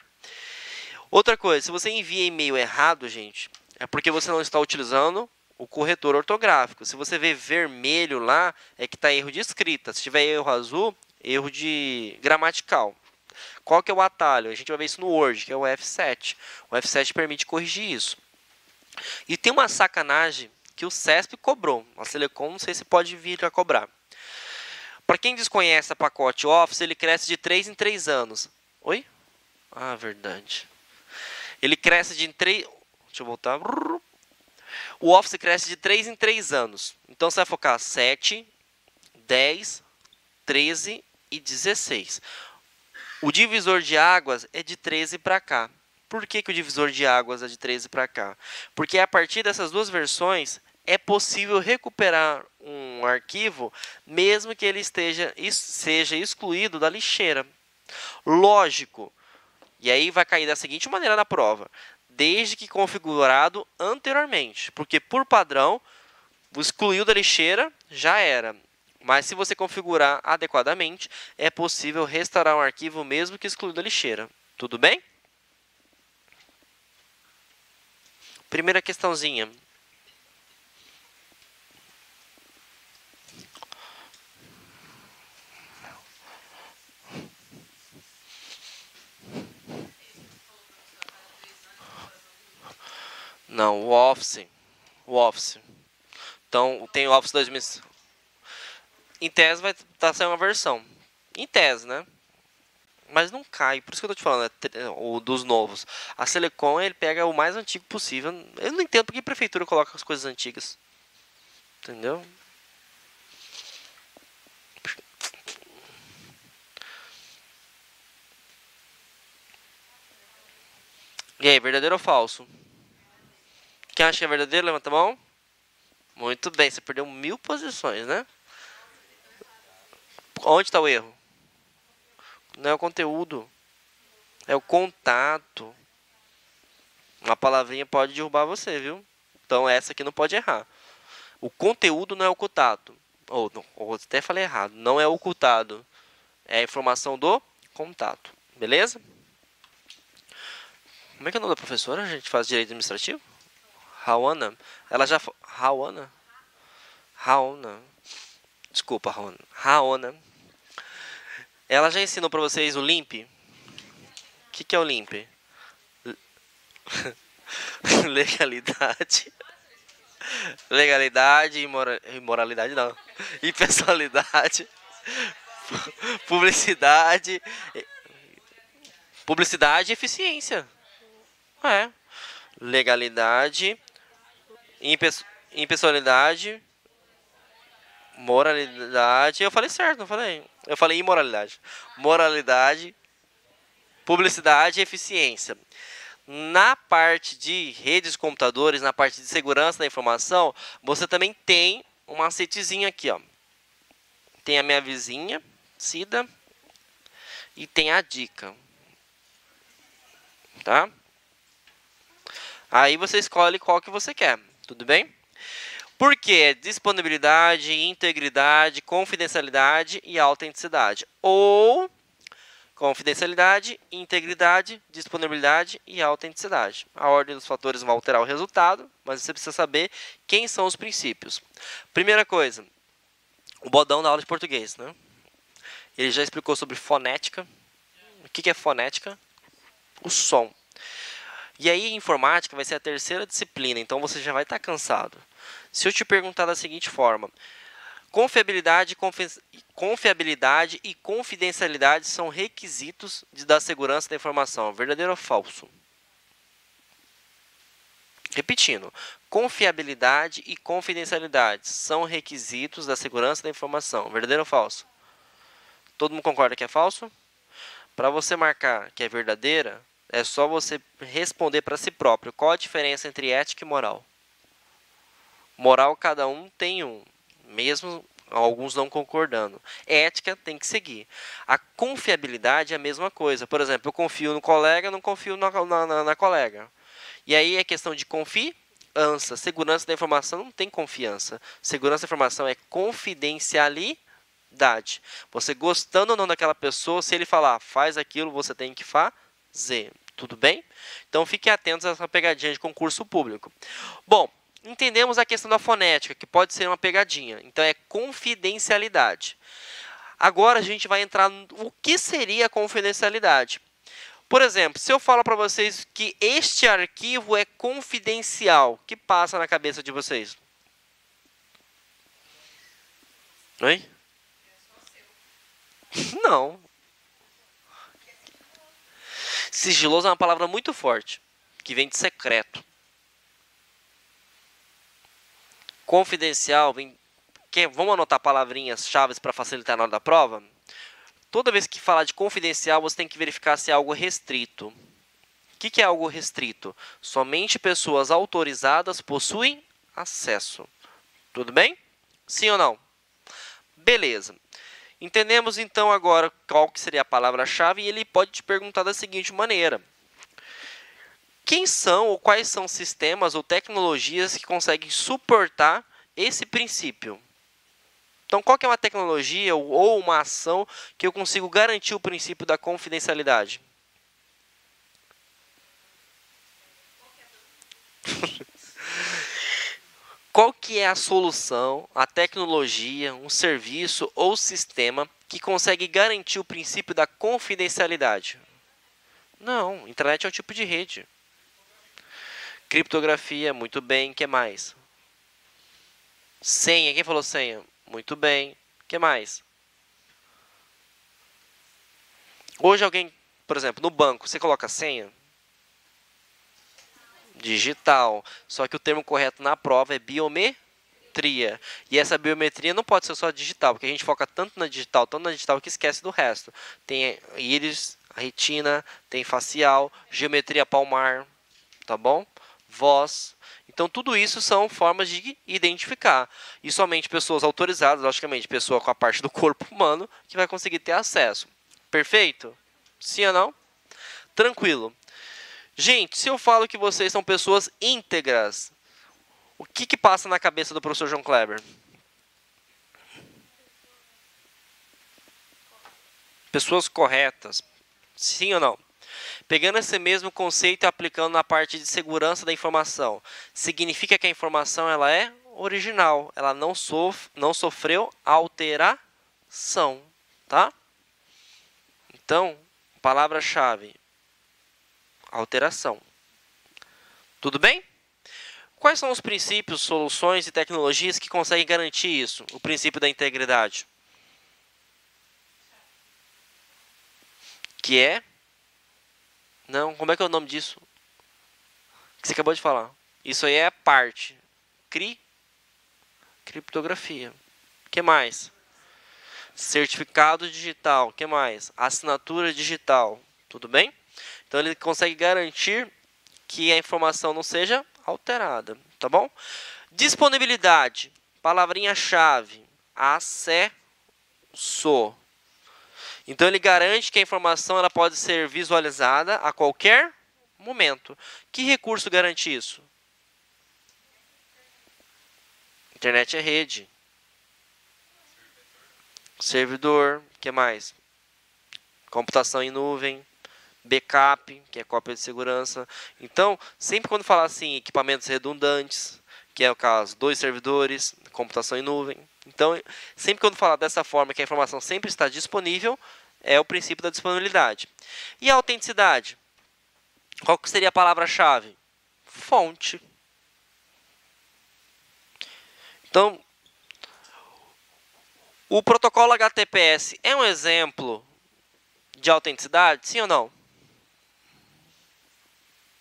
S1: Outra coisa, se você envia e-mail errado, gente, é porque você não está utilizando o corretor ortográfico. Se você vê vermelho lá, é que está erro de escrita. Se tiver erro azul, erro de gramatical. Qual que é o atalho? A gente vai ver isso no Word, que é o F7. O F7 permite corrigir isso. E tem uma sacanagem que o CESP cobrou. A Celecom não sei se pode vir a cobrar. Para quem desconhece a pacote Office, ele cresce de 3 em 3 anos. Oi? Ah, verdade. Ele cresce de 3... Deixa eu voltar. O Office cresce de 3 em 3 anos. Então, você vai focar 7, 10, 13 e 16. O divisor de águas é de 13 para cá. Por que o divisor de águas é de 13 para cá? Porque a partir dessas duas versões é possível recuperar um arquivo mesmo que ele seja excluído da lixeira. Lógico. E aí vai cair da seguinte maneira na prova: desde que configurado anteriormente. Porque por padrão, o excluiu da lixeira já era. Mas se você configurar adequadamente, é possível restaurar um arquivo mesmo que excluído da lixeira. Tudo bem? Primeira questãozinha. Não, o Office. O Office. Então, tem o Office 2000. Em tese vai estar saindo uma versão. Em tese, né? Mas não cai. Por isso que eu tô te falando, o dos novos. A Celecom, ele pega o mais antigo possível. Eu não entendo porque a prefeitura coloca as coisas antigas. Entendeu? E aí, verdadeiro ou falso? Quem acha que é verdadeiro, levanta a mão. Muito bem, você perdeu 1000 posições, né? Onde está o erro? Não é o conteúdo. É o contato. Uma palavrinha pode derrubar você, viu? Então essa aqui não pode errar. O conteúdo não é ocultado. Ou até falei errado. Não é ocultado. É a informação do contato. Beleza? Como é que é o nome da professora? A gente faz direito administrativo? Raona. Ela já... Raona? Raona. Desculpa, Raona. Raona. Ela já ensinou para vocês o LIMP? O que é o LIMP? Legalidade. Legalidade, imoralidade não. Impessoalidade. Publicidade. Publicidade e eficiência. É. Legalidade. Impessoalidade. Moralidade. Eu falei certo, não falei? Eu falei imoralidade. Moralidade. Publicidade e eficiência. Na parte de redes de computadores, na parte de segurança da informação, você também tem um macetezinho aqui, ó. Tem a minha vizinha, Cida, e tem a dica. Tá? Aí você escolhe qual que você quer, tudo bem? Por quê? Disponibilidade, integridade, confidencialidade e autenticidade. Ou confidencialidade, integridade, disponibilidade e autenticidade. A ordem dos fatores vai alterar o resultado, mas você precisa saber quem são os princípios. Primeira coisa, o Bodão da aula de português, né? Ele já explicou sobre fonética. O que é fonética? O som. E aí, informática vai ser a terceira disciplina, então você já vai estar cansado. Se eu te perguntar da seguinte forma: confiabilidade e confidencialidade são requisitos da segurança da informação. Verdadeiro ou falso? Repetindo, confiabilidade e confidencialidade são requisitos da segurança da informação. Verdadeiro ou falso? Todo mundo concorda que é falso? Para você marcar que é verdadeira, é só você responder para si próprio. Qual a diferença entre ética e moral? Moral, cada um tem um, mesmo alguns não concordando. Ética tem que seguir. A confiabilidade é a mesma coisa. Por exemplo, eu confio no colega, não confio na colega. E aí é questão de confiança. Segurança da informação não tem confiança. Segurança da informação é confidencialidade. Você gostando ou não daquela pessoa, se ele falar faz aquilo, você tem que fazer. Tudo bem? Então fiquem atentos a essa pegadinha de concurso público. Bom, entendemos a questão da fonética, que pode ser uma pegadinha. Então é confidencialidade. Agora a gente vai entrar no que seria a confidencialidade. Por exemplo, se eu falo para vocês que este arquivo é confidencial, o que passa na cabeça de vocês? Oi? Não. Sigiloso é uma palavra muito forte, que vem de secreto. Confidencial vem... Vamos anotar palavrinhas chaves para facilitar na hora da prova? Toda vez que falar de confidencial, você tem que verificar se é algo restrito. O que é algo restrito? Somente pessoas autorizadas possuem acesso. Tudo bem? Sim ou não? Beleza. Entendemos então agora qual que seria a palavra-chave e ele pode te perguntar da seguinte maneira. Quem são ou quais são sistemas ou tecnologias que conseguem suportar esse princípio? Então, qual que é uma tecnologia ou uma ação que eu consigo garantir o princípio da confidencialidade? Qual que é a solução, a tecnologia, um serviço ou sistema que consegue garantir o princípio da confidencialidade? Não, internet é um tipo de rede. Criptografia, muito bem, o que mais? Senha, quem falou senha? Muito bem, o que mais? Hoje alguém, por exemplo, no banco, você coloca senha? Digital. Só que o termo correto na prova é biometria. E essa biometria não pode ser só digital, porque a gente foca tanto na digital que esquece do resto. Tem íris, retina, tem facial, geometria palmar, tá bom? Voz. Então, tudo isso são formas de identificar. E somente pessoas autorizadas, logicamente, pessoa com a parte do corpo humano, que vai conseguir ter acesso. Perfeito? Sim ou não? Tranquilo. Gente, se eu falo que vocês são pessoas íntegras, o que passa na cabeça do professor João Kleber? Pessoas corretas. Sim ou não? Pegando esse mesmo conceito e aplicando na parte de segurança da informação, significa que a informação ela é original, ela não sofreu alteração, tá? Então, palavra-chave, alteração. Tudo bem? Quais são os princípios, soluções e tecnologias que conseguem garantir isso? O princípio da integridade. Que é... Não, como é que é o nome disso? Que você acabou de falar. Isso aí é parte. Criptografia. O que mais? Certificado digital. O que mais? Assinatura digital. Tudo bem? Então ele consegue garantir que a informação não seja alterada. Tá bom? Disponibilidade. Palavrinha-chave. Acesso. Então ele garante que a informação ela pode ser visualizada a qualquer momento. Que recurso garante isso? Internet é rede. Servidor, o que mais? Computação em nuvem, backup, que é cópia de segurança. Então, sempre quando falar assim, equipamentos redundantes, que é o caso, 2 servidores, computação em nuvem. Então, sempre quando falar dessa forma, que a informação sempre está disponível, é o princípio da disponibilidade. E a autenticidade? Qual que seria a palavra-chave? Fonte. Então, o protocolo HTTPS é um exemplo de autenticidade? Sim ou não?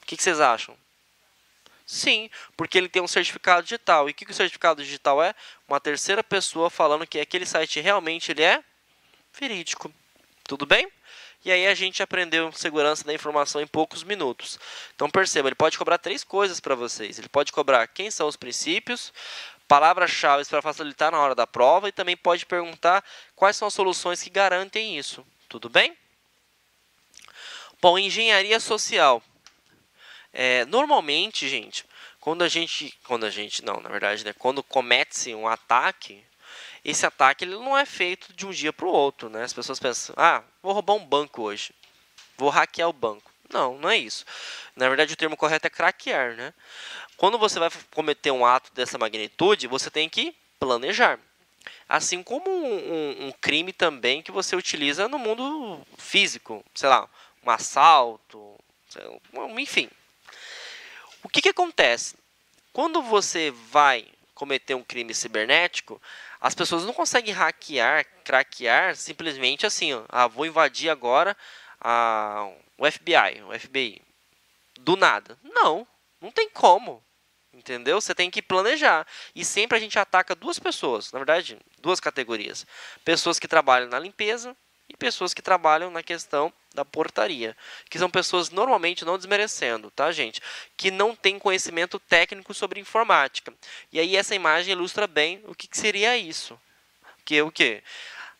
S1: O que vocês acham? Sim, porque ele tem um certificado digital. E o que o certificado digital é? Uma terceira pessoa falando que aquele site realmente ele é verídico. Tudo bem? E aí a gente aprendeu segurança da informação em poucos minutos. Então perceba, ele pode cobrar 3 coisas para vocês. Ele pode cobrar quem são os princípios, palavras-chave para facilitar na hora da prova e também pode perguntar quais são as soluções que garantem isso. Tudo bem? Bom, engenharia social. Normalmente, gente, quando comete-se um ataque, esse ataque ele não é feito de um dia para o outro, né? As pessoas pensam, vou roubar um banco hoje, vou hackear o banco. Não, não é isso. Na verdade, o termo correto é craquear, né? Quando você vai cometer um ato dessa magnitude, você tem que planejar. Assim como um crime também que você utiliza no mundo físico, sei lá, um assalto, enfim. O que acontece? Quando você vai cometer um crime cibernético, as pessoas não conseguem craquear simplesmente assim, vou invadir agora o FBI, do nada. Não, não tem como, entendeu? Você tem que planejar. E sempre a gente ataca 2 pessoas, na verdade, 2 categorias. Pessoas que trabalham na limpeza e pessoas que trabalham na questão da portaria, que são pessoas normalmente, não desmerecendo, tá, gente, que não têm conhecimento técnico sobre informática. E aí essa imagem ilustra bem o que seria isso. Que é o quê?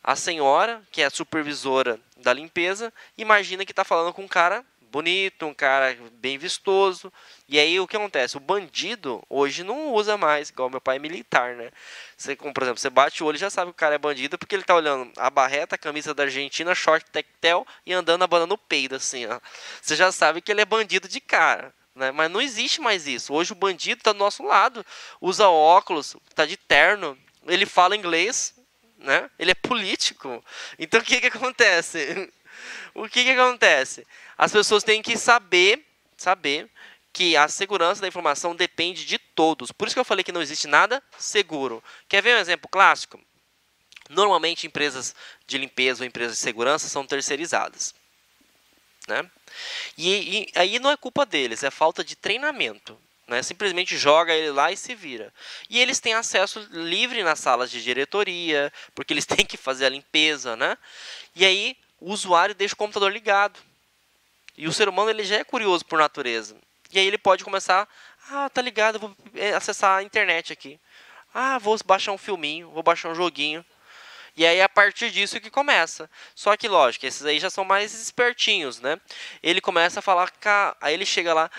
S1: A senhora, que é a supervisora da limpeza, imagina que está falando com um cara bonito, um cara bem vistoso. E aí o que acontece? O bandido hoje não usa mais, igual meu pai é militar, né? Você, por exemplo, você bate o olho e já sabe que o cara é bandido porque ele tá olhando a barreta, a camisa da Argentina, short tectel e andando abanando o peido, assim, ó. Você já sabe que ele é bandido de cara, né? Mas não existe mais isso. Hoje o bandido está do nosso lado, usa óculos, tá de terno, ele fala inglês, né? Ele é político. Então o que acontece? O que acontece? As pessoas têm que saber que a segurança da informação depende de todos. Por isso que eu falei que não existe nada seguro. Quer ver um exemplo clássico? Normalmente empresas de limpeza ou empresas de segurança são terceirizadas, né? E aí não é culpa deles, é falta de treinamento. Né? Simplesmente joga ele lá e se vira. E eles têm acesso livre nas salas de diretoria, porque eles têm que fazer a limpeza, né? E aí o usuário deixa o computador ligado. E o ser humano ele já é curioso por natureza. E aí ele pode começar, tá ligado, vou acessar a internet aqui. Vou baixar um filminho, vou baixar um joguinho. E aí, a partir disso que começa. Só que, lógico, esses aí já são mais espertinhos, né? Ele começa a falar, aí ele chega lá,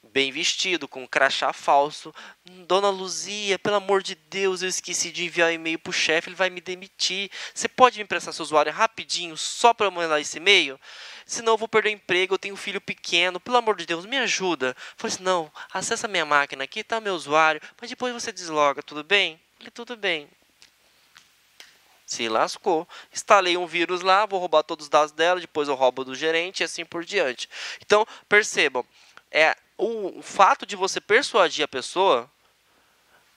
S1: bem vestido, com um crachá falso. Dona Luzia, pelo amor de Deus, eu esqueci de enviar um e-mail pro chefe, ele vai me demitir. Você pode me emprestar seu usuário rapidinho, só para eu mandar esse e-mail? Senão eu vou perder o emprego, eu tenho um filho pequeno, pelo amor de Deus, me ajuda. Eu falei assim, não, acessa a minha máquina aqui, tá o meu usuário, mas depois você desloga, tudo bem? Eu falei, tudo bem. Se lascou. Instalei um vírus lá, vou roubar todos os dados dela, depois eu roubo do gerente e assim por diante. Então, percebam, o fato de você persuadir a pessoa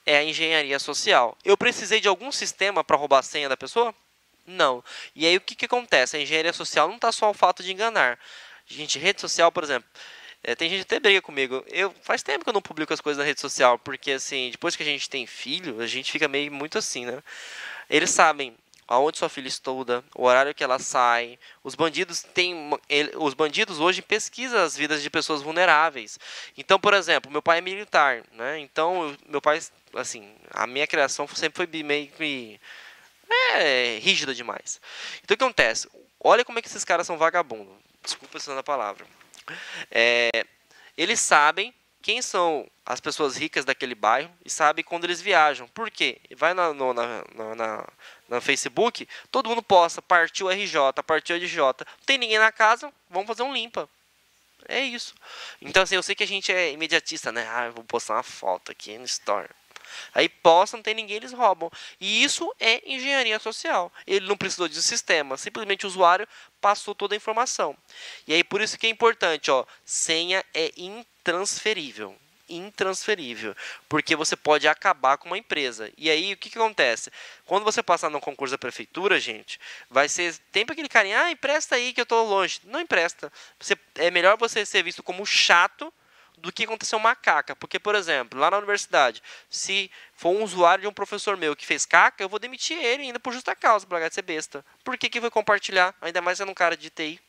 S1: é a engenharia social. Eu precisei de algum sistema para roubar a senha da pessoa? Não. E aí o que acontece? A engenharia social não está só ao fato de enganar. Gente, rede social, por exemplo, tem gente que até briga comigo. Faz tempo que eu não publico as coisas na rede social, porque assim, depois que a gente tem filho, a gente fica meio muito assim, né? Eles sabem aonde sua filha estuda, o horário que ela sai. Os bandidos hoje pesquisam as vidas de pessoas vulneráveis. Então, por exemplo, meu pai é militar, né? Então, meu pai, assim, a minha criação sempre foi meio que rígida demais. Então, o que acontece? Olha como é que esses caras são vagabundos. Desculpa usando a palavra. Eles sabem quem são as pessoas ricas daquele bairro e sabe quando eles viajam. Por quê? Vai no Facebook, todo mundo posta, partiu RJ, partiu RJ. Não tem ninguém na casa, vamos fazer um limpa. É isso. Então, assim, eu sei que a gente é imediatista, né? Eu vou postar uma foto aqui no Store. Aí posta, não tem ninguém, eles roubam. E isso é engenharia social. Ele não precisou de um sistema, simplesmente o usuário passou toda a informação. E aí por isso que é importante, senha é intransferível. Intransferível. Porque você pode acabar com uma empresa. E aí o que acontece? Quando você passar no concurso da prefeitura, gente, vai ser sempre aquele carinha, empresta aí que eu tô longe. Não empresta. É melhor você ser visto como chato do que aconteceu uma caca. Porque, por exemplo, lá na universidade, se for um usuário de um professor meu que fez caca, eu vou demitir ele ainda por justa causa, por de ser besta. Por que que vai compartilhar? Ainda mais sendo um cara de TI.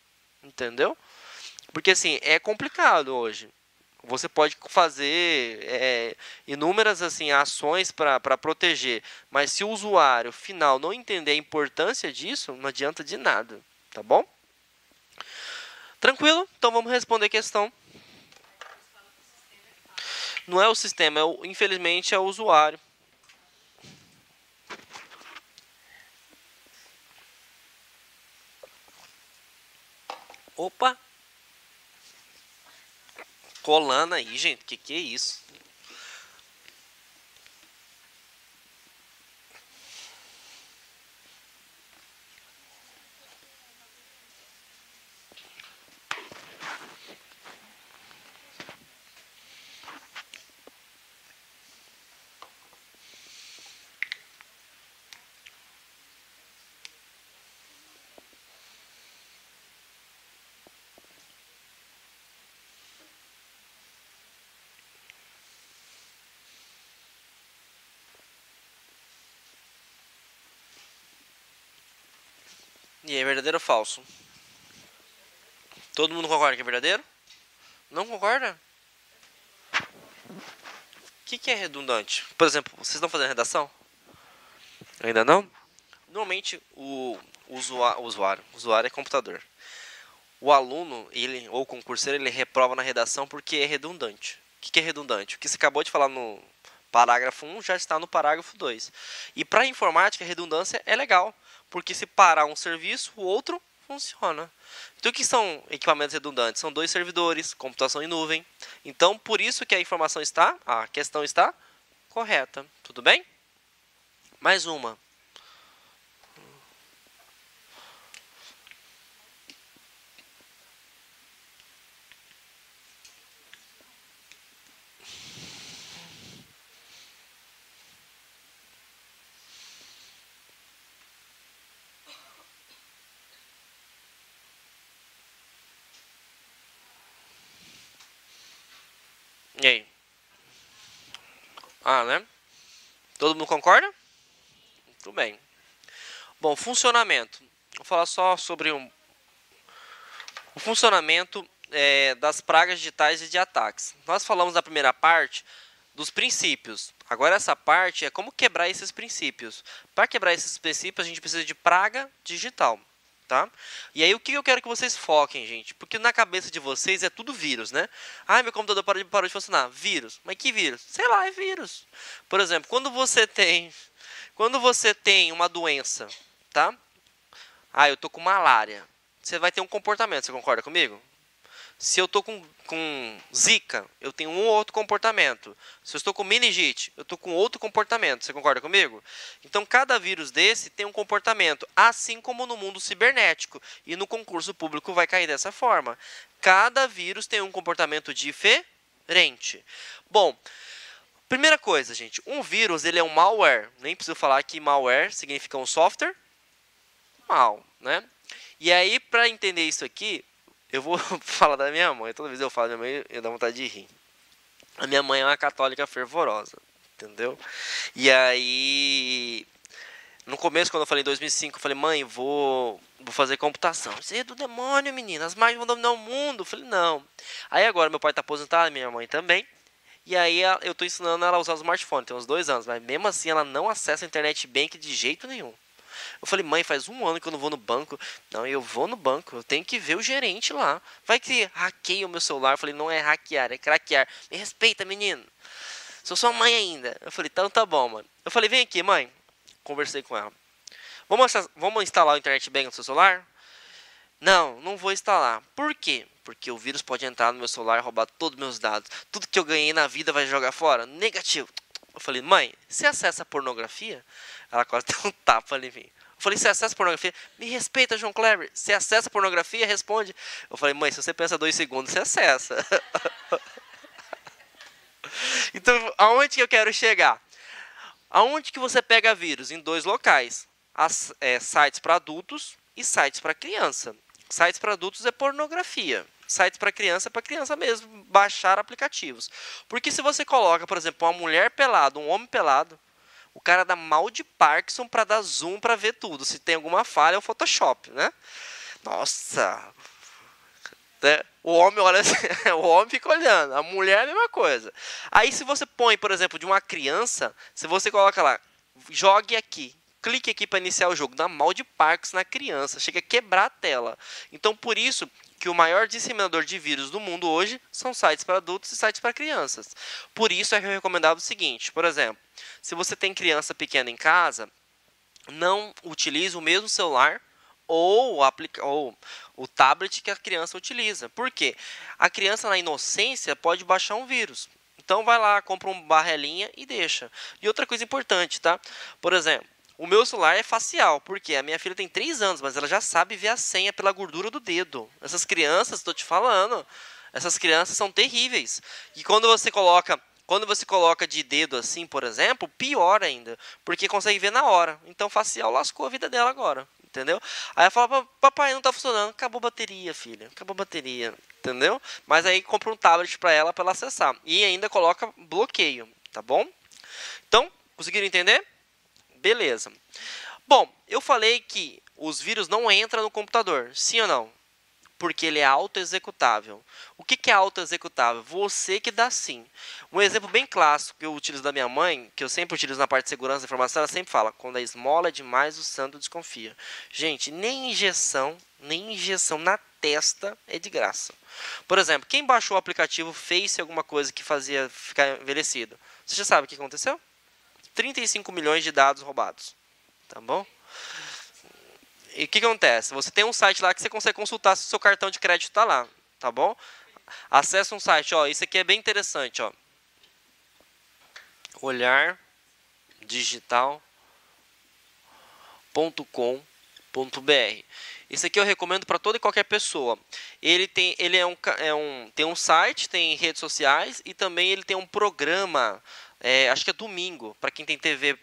S1: Entendeu? Porque, assim, é complicado hoje. Você pode fazer inúmeras assim, ações para proteger. Mas se o usuário final não entender a importância disso, não adianta de nada. Tá bom? Tranquilo? Então vamos responder a questão. Não é o sistema, infelizmente é o usuário. Opa! Colando aí, gente. Que é isso? E é verdadeiro ou falso? Todo mundo concorda que é verdadeiro? Não concorda? O que é redundante? Por exemplo, vocês estão fazendo redação? Ainda não? Normalmente o usuário é computador. O aluno, ou o concurseiro, ele reprova na redação porque é redundante. O que é redundante? O que você acabou de falar no parágrafo 1 já está no parágrafo 2. E para a informática, a redundância é legal, porque se parar um serviço, o outro funciona. Então, o que são equipamentos redundantes? São 2 servidores, computação em nuvem. Então, por isso que a questão está correta. Tudo bem? Mais uma. E aí? Né? Todo mundo concorda? Tudo bem. Bom, funcionamento. Vou falar só sobre o funcionamento das pragas digitais e de ataques. Nós falamos na primeira parte dos princípios. Agora essa parte é como quebrar esses princípios. Para quebrar esses princípios, a gente precisa de praga digital. Tá? E aí o que eu quero que vocês foquem, gente? Porque na cabeça de vocês é tudo vírus, né? Meu computador parou de funcionar. Vírus. Mas que vírus? Sei lá, é vírus. Por exemplo, quando você tem uma doença, tá? Eu tô com malária. Você vai ter um comportamento, você concorda comigo? Se eu tô com zika, eu tenho um ou outro comportamento. Se eu estou com meningite, eu estou com outro comportamento. Você concorda comigo? Então, cada vírus desse tem um comportamento, assim como no mundo cibernético. E no concurso público vai cair dessa forma. Cada vírus tem um comportamento diferente. Bom, primeira coisa, gente. Um vírus, ele é um malware. Nem preciso falar que malware significa um software mal, né? E aí, para entender isso aqui, eu vou falar da minha mãe. Toda vez que eu falo da minha mãe, eu dou vontade de rir. A minha mãe é uma católica fervorosa, entendeu? E aí, no começo, quando eu falei em 2005, eu falei, mãe, vou fazer computação. Isso é do demônio, menina. As máquinas vão dominar o mundo. Eu falei, não. Aí agora, meu pai está aposentado, minha mãe também. E aí, eu estou ensinando ela a usar o smartphone. Tem uns 2 anos. Mas mesmo assim, ela não acessa a internet bank de jeito nenhum. Eu falei, mãe, faz 1 ano que eu não vou no banco. Não, eu vou no banco, eu tenho que ver o gerente lá. Vai que hackeia o meu celular. Eu falei, não é hackear, é craquear. Me respeita, menino. Sou sua mãe ainda. Eu falei, então tá bom, mano. Eu falei, vem aqui, mãe. Conversei com ela. Vamos instalar o Internet Bank no seu celular? Não vou instalar. Por quê? Porque o vírus pode entrar no meu celular e roubar todos os meus dados. Tudo que eu ganhei na vida vai jogar fora? Negativo. Eu falei, mãe, você acessa pornografia? Ela quase deu um tapa ali em mim. Eu falei, você acessa pornografia? Me respeita, João Kleber. Você acessa pornografia? Responde. Eu falei, mãe, se você pensa 2 segundos, você acessa. Então, aonde que eu quero chegar? Aonde que você pega vírus? Em 2 locais. Sites para adultos e sites para criança. Sites para adultos é pornografia. sites para criança mesmo baixar aplicativos. Porque se você coloca, por exemplo, uma mulher pelada, um homem pelado, o cara dá mal de Parkinson para dar zoom para ver tudo. Se tem alguma falha é o Photoshop, né? Nossa! Né? O homem olha assim, o homem fica olhando, a mulher é a mesma coisa. Aí se você põe, por exemplo, de uma criança, se você coloca lá, jogue aqui, clique aqui para iniciar o jogo, dá mal de Parkinson na criança, chega a quebrar a tela. Então por isso que o maior disseminador de vírus do mundo hoje são sites para adultos e sites para crianças. Por isso é que eu recomendava o seguinte, por exemplo, se você tem criança pequena em casa, não utilize o mesmo celular ou o tablet que a criança utiliza. Por quê? A criança, na inocência, pode baixar um vírus. Então, vai lá, compra uma barrelinha e deixa. E outra coisa importante, tá? Por exemplo, o meu celular é facial. Por quê? A minha filha tem 3 anos, mas ela já sabe ver a senha pela gordura do dedo. Essas crianças, estou te falando, essas crianças são terríveis. E quando você coloca de dedo assim, por exemplo, pior ainda, porque consegue ver na hora. Então, facial lascou a vida dela agora, entendeu? Aí ela fala, papai, não está funcionando. Acabou a bateria, filha. Acabou a bateria, entendeu? Mas aí compra um tablet para ela acessar. E ainda coloca bloqueio, tá bom? Então, conseguiram entender? Beleza. Bom, eu falei que os vírus não entram no computador, sim ou não? Porque ele é autoexecutável. O que é autoexecutável? Você que dá sim. Um exemplo bem clássico que eu utilizo da minha mãe, que eu sempre utilizo na parte de segurança da informação, ela sempre fala, quando a esmola é demais, o santo desconfia. Gente, nem injeção na testa é de graça. Por exemplo, quem baixou o aplicativo Face alguma coisa que fazia ficar envelhecido? Você já sabe o que aconteceu? 35 milhões de dados roubados. Tá bom? E o que acontece? Você tem um site lá que você consegue consultar se o seu cartão de crédito está lá, tá bom? Acesse um site, ó, isso aqui é bem interessante, ó. olhardigital.com.br. Isso aqui eu recomendo para toda e qualquer pessoa. Ele tem um site, tem redes sociais e também ele tem um programa, acho que é domingo, para quem tem TV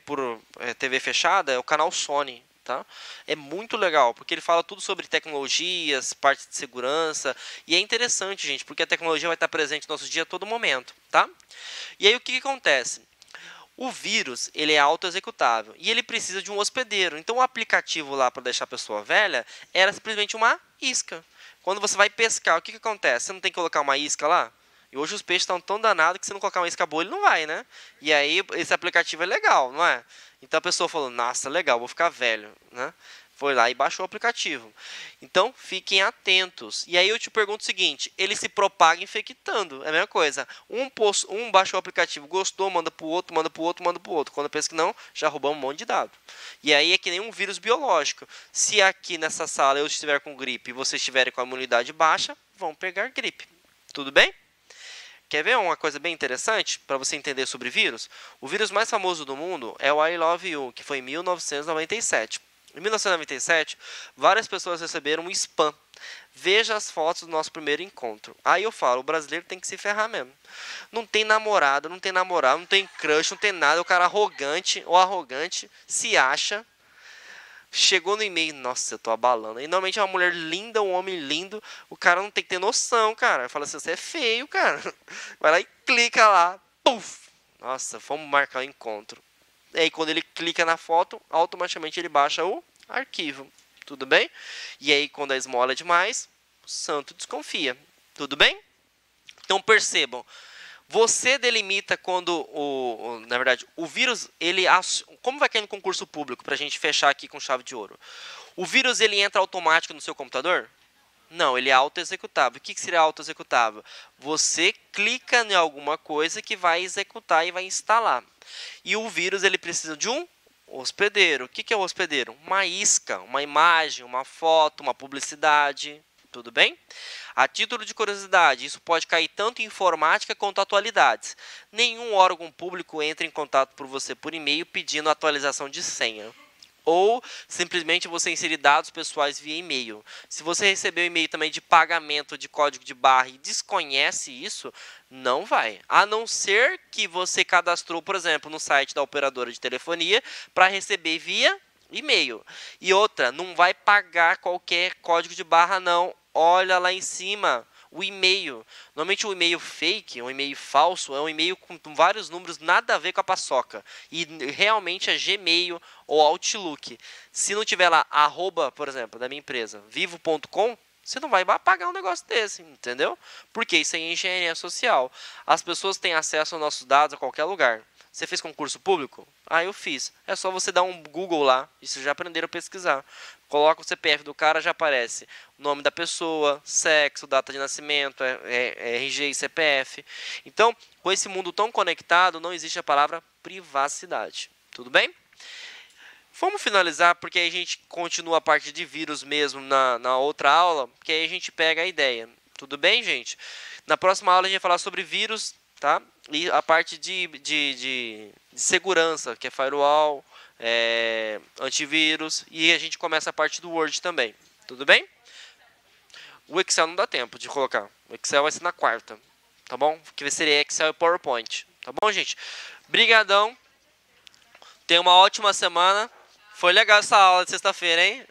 S1: TV fechada, é o canal Sony. Tá? É muito legal, porque ele fala tudo sobre tecnologias, parte de segurança, e é interessante, gente, porque a tecnologia vai estar presente no nosso dia a todo momento, tá? E aí o que acontece? O vírus, ele é autoexecutável, e ele precisa de um hospedeiro. Então o aplicativo lá para deixar a pessoa velha era simplesmente uma isca. Quando você vai pescar, o que acontece? Você não tem que colocar uma isca lá? E hoje os peixes estão tão danados que se não colocar uma isca boa, ele não vai, né? E aí esse aplicativo é legal, não é? Então a pessoa falou, nossa, legal, vou ficar velho, né? Foi lá e baixou o aplicativo. Então, fiquem atentos. E aí eu te pergunto o seguinte, ele se propaga infectando, é a mesma coisa. Um baixou o aplicativo, gostou, manda para o outro, manda para o outro, manda para o outro. Quando pensa que não, já roubou um monte de dado. E aí é que nem um vírus biológico. Se aqui nessa sala eu estiver com gripe e vocês estiverem com a imunidade baixa, vão pegar gripe. Tudo bem? Quer ver uma coisa bem interessante para você entender sobre vírus? O vírus mais famoso do mundo é o I Love You, que foi em 1997. Em 1997, várias pessoas receberam um spam. Veja as fotos do nosso primeiro encontro. Aí eu falo, o brasileiro tem que se ferrar mesmo. Não tem namorada, não tem namorado, não tem crush, não tem nada. O cara arrogante ou arrogante se acha. Chegou no e-mail, nossa, eu tô abalando. E normalmente é uma mulher linda, um homem lindo. O cara não tem que ter noção, cara. Fala assim, você é feio, cara. Vai lá e clica lá. Puf! Nossa, vamos marcar o encontro. E aí quando ele clica na foto, automaticamente ele baixa o arquivo. Tudo bem? E aí quando a esmola é demais, o santo desconfia. Tudo bem? Então percebam. Você delimita quando, na verdade, o vírus, como vai cair no concurso público, para a gente fechar aqui com chave de ouro? O vírus, ele entra automático no seu computador? Não, ele é autoexecutável. O que seria autoexecutável? Você clica em alguma coisa que vai executar e vai instalar. E o vírus, ele precisa de um hospedeiro. O que é o hospedeiro? Uma isca, uma imagem, uma foto, uma publicidade. Tudo bem? A título de curiosidade, isso pode cair tanto em informática quanto atualidades. Nenhum órgão público entra em contato por você por e-mail pedindo atualização de senha. Ou simplesmente você inserir dados pessoais via e-mail. Se você recebeu e-mail também de pagamento de código de barra e desconhece isso, não vai. A não ser que você cadastrou, por exemplo, no site da operadora de telefonia para receber via e-mail. E outra, não vai pagar qualquer código de barra, não. Olha lá em cima, O e-mail. Normalmente o e-mail fake, um e-mail falso, é um e-mail com vários números, nada a ver com a paçoca. E realmente é Gmail ou Outlook. Se não tiver lá, @ por exemplo, da minha empresa, vivo.com, você não vai pagar um negócio desse, entendeu? Porque isso aí é engenharia social. As pessoas têm acesso aos nossos dados a qualquer lugar. Você fez concurso público? Ah, eu fiz. É só você dar um Google lá, isso já aprenderam a pesquisar. Coloca o CPF do cara, já aparece o nome da pessoa, sexo, data de nascimento, RG e CPF. Então, com esse mundo tão conectado, não existe a palavra privacidade. Tudo bem? Vamos finalizar, porque aí a gente continua a parte de vírus mesmo na outra aula, porque aí a gente pega a ideia. Tudo bem, gente? Na próxima aula a gente vai falar sobre vírus, tá? E a parte de segurança, que é firewall, antivírus, e a gente começa a parte do Word também. Tudo bem? O Excel não dá tempo de colocar. O Excel vai ser na quarta, tá bom? Que seria Excel e PowerPoint. Tá bom, gente? Brigadão. Tenha uma ótima semana. Foi legal essa aula de sexta-feira, hein?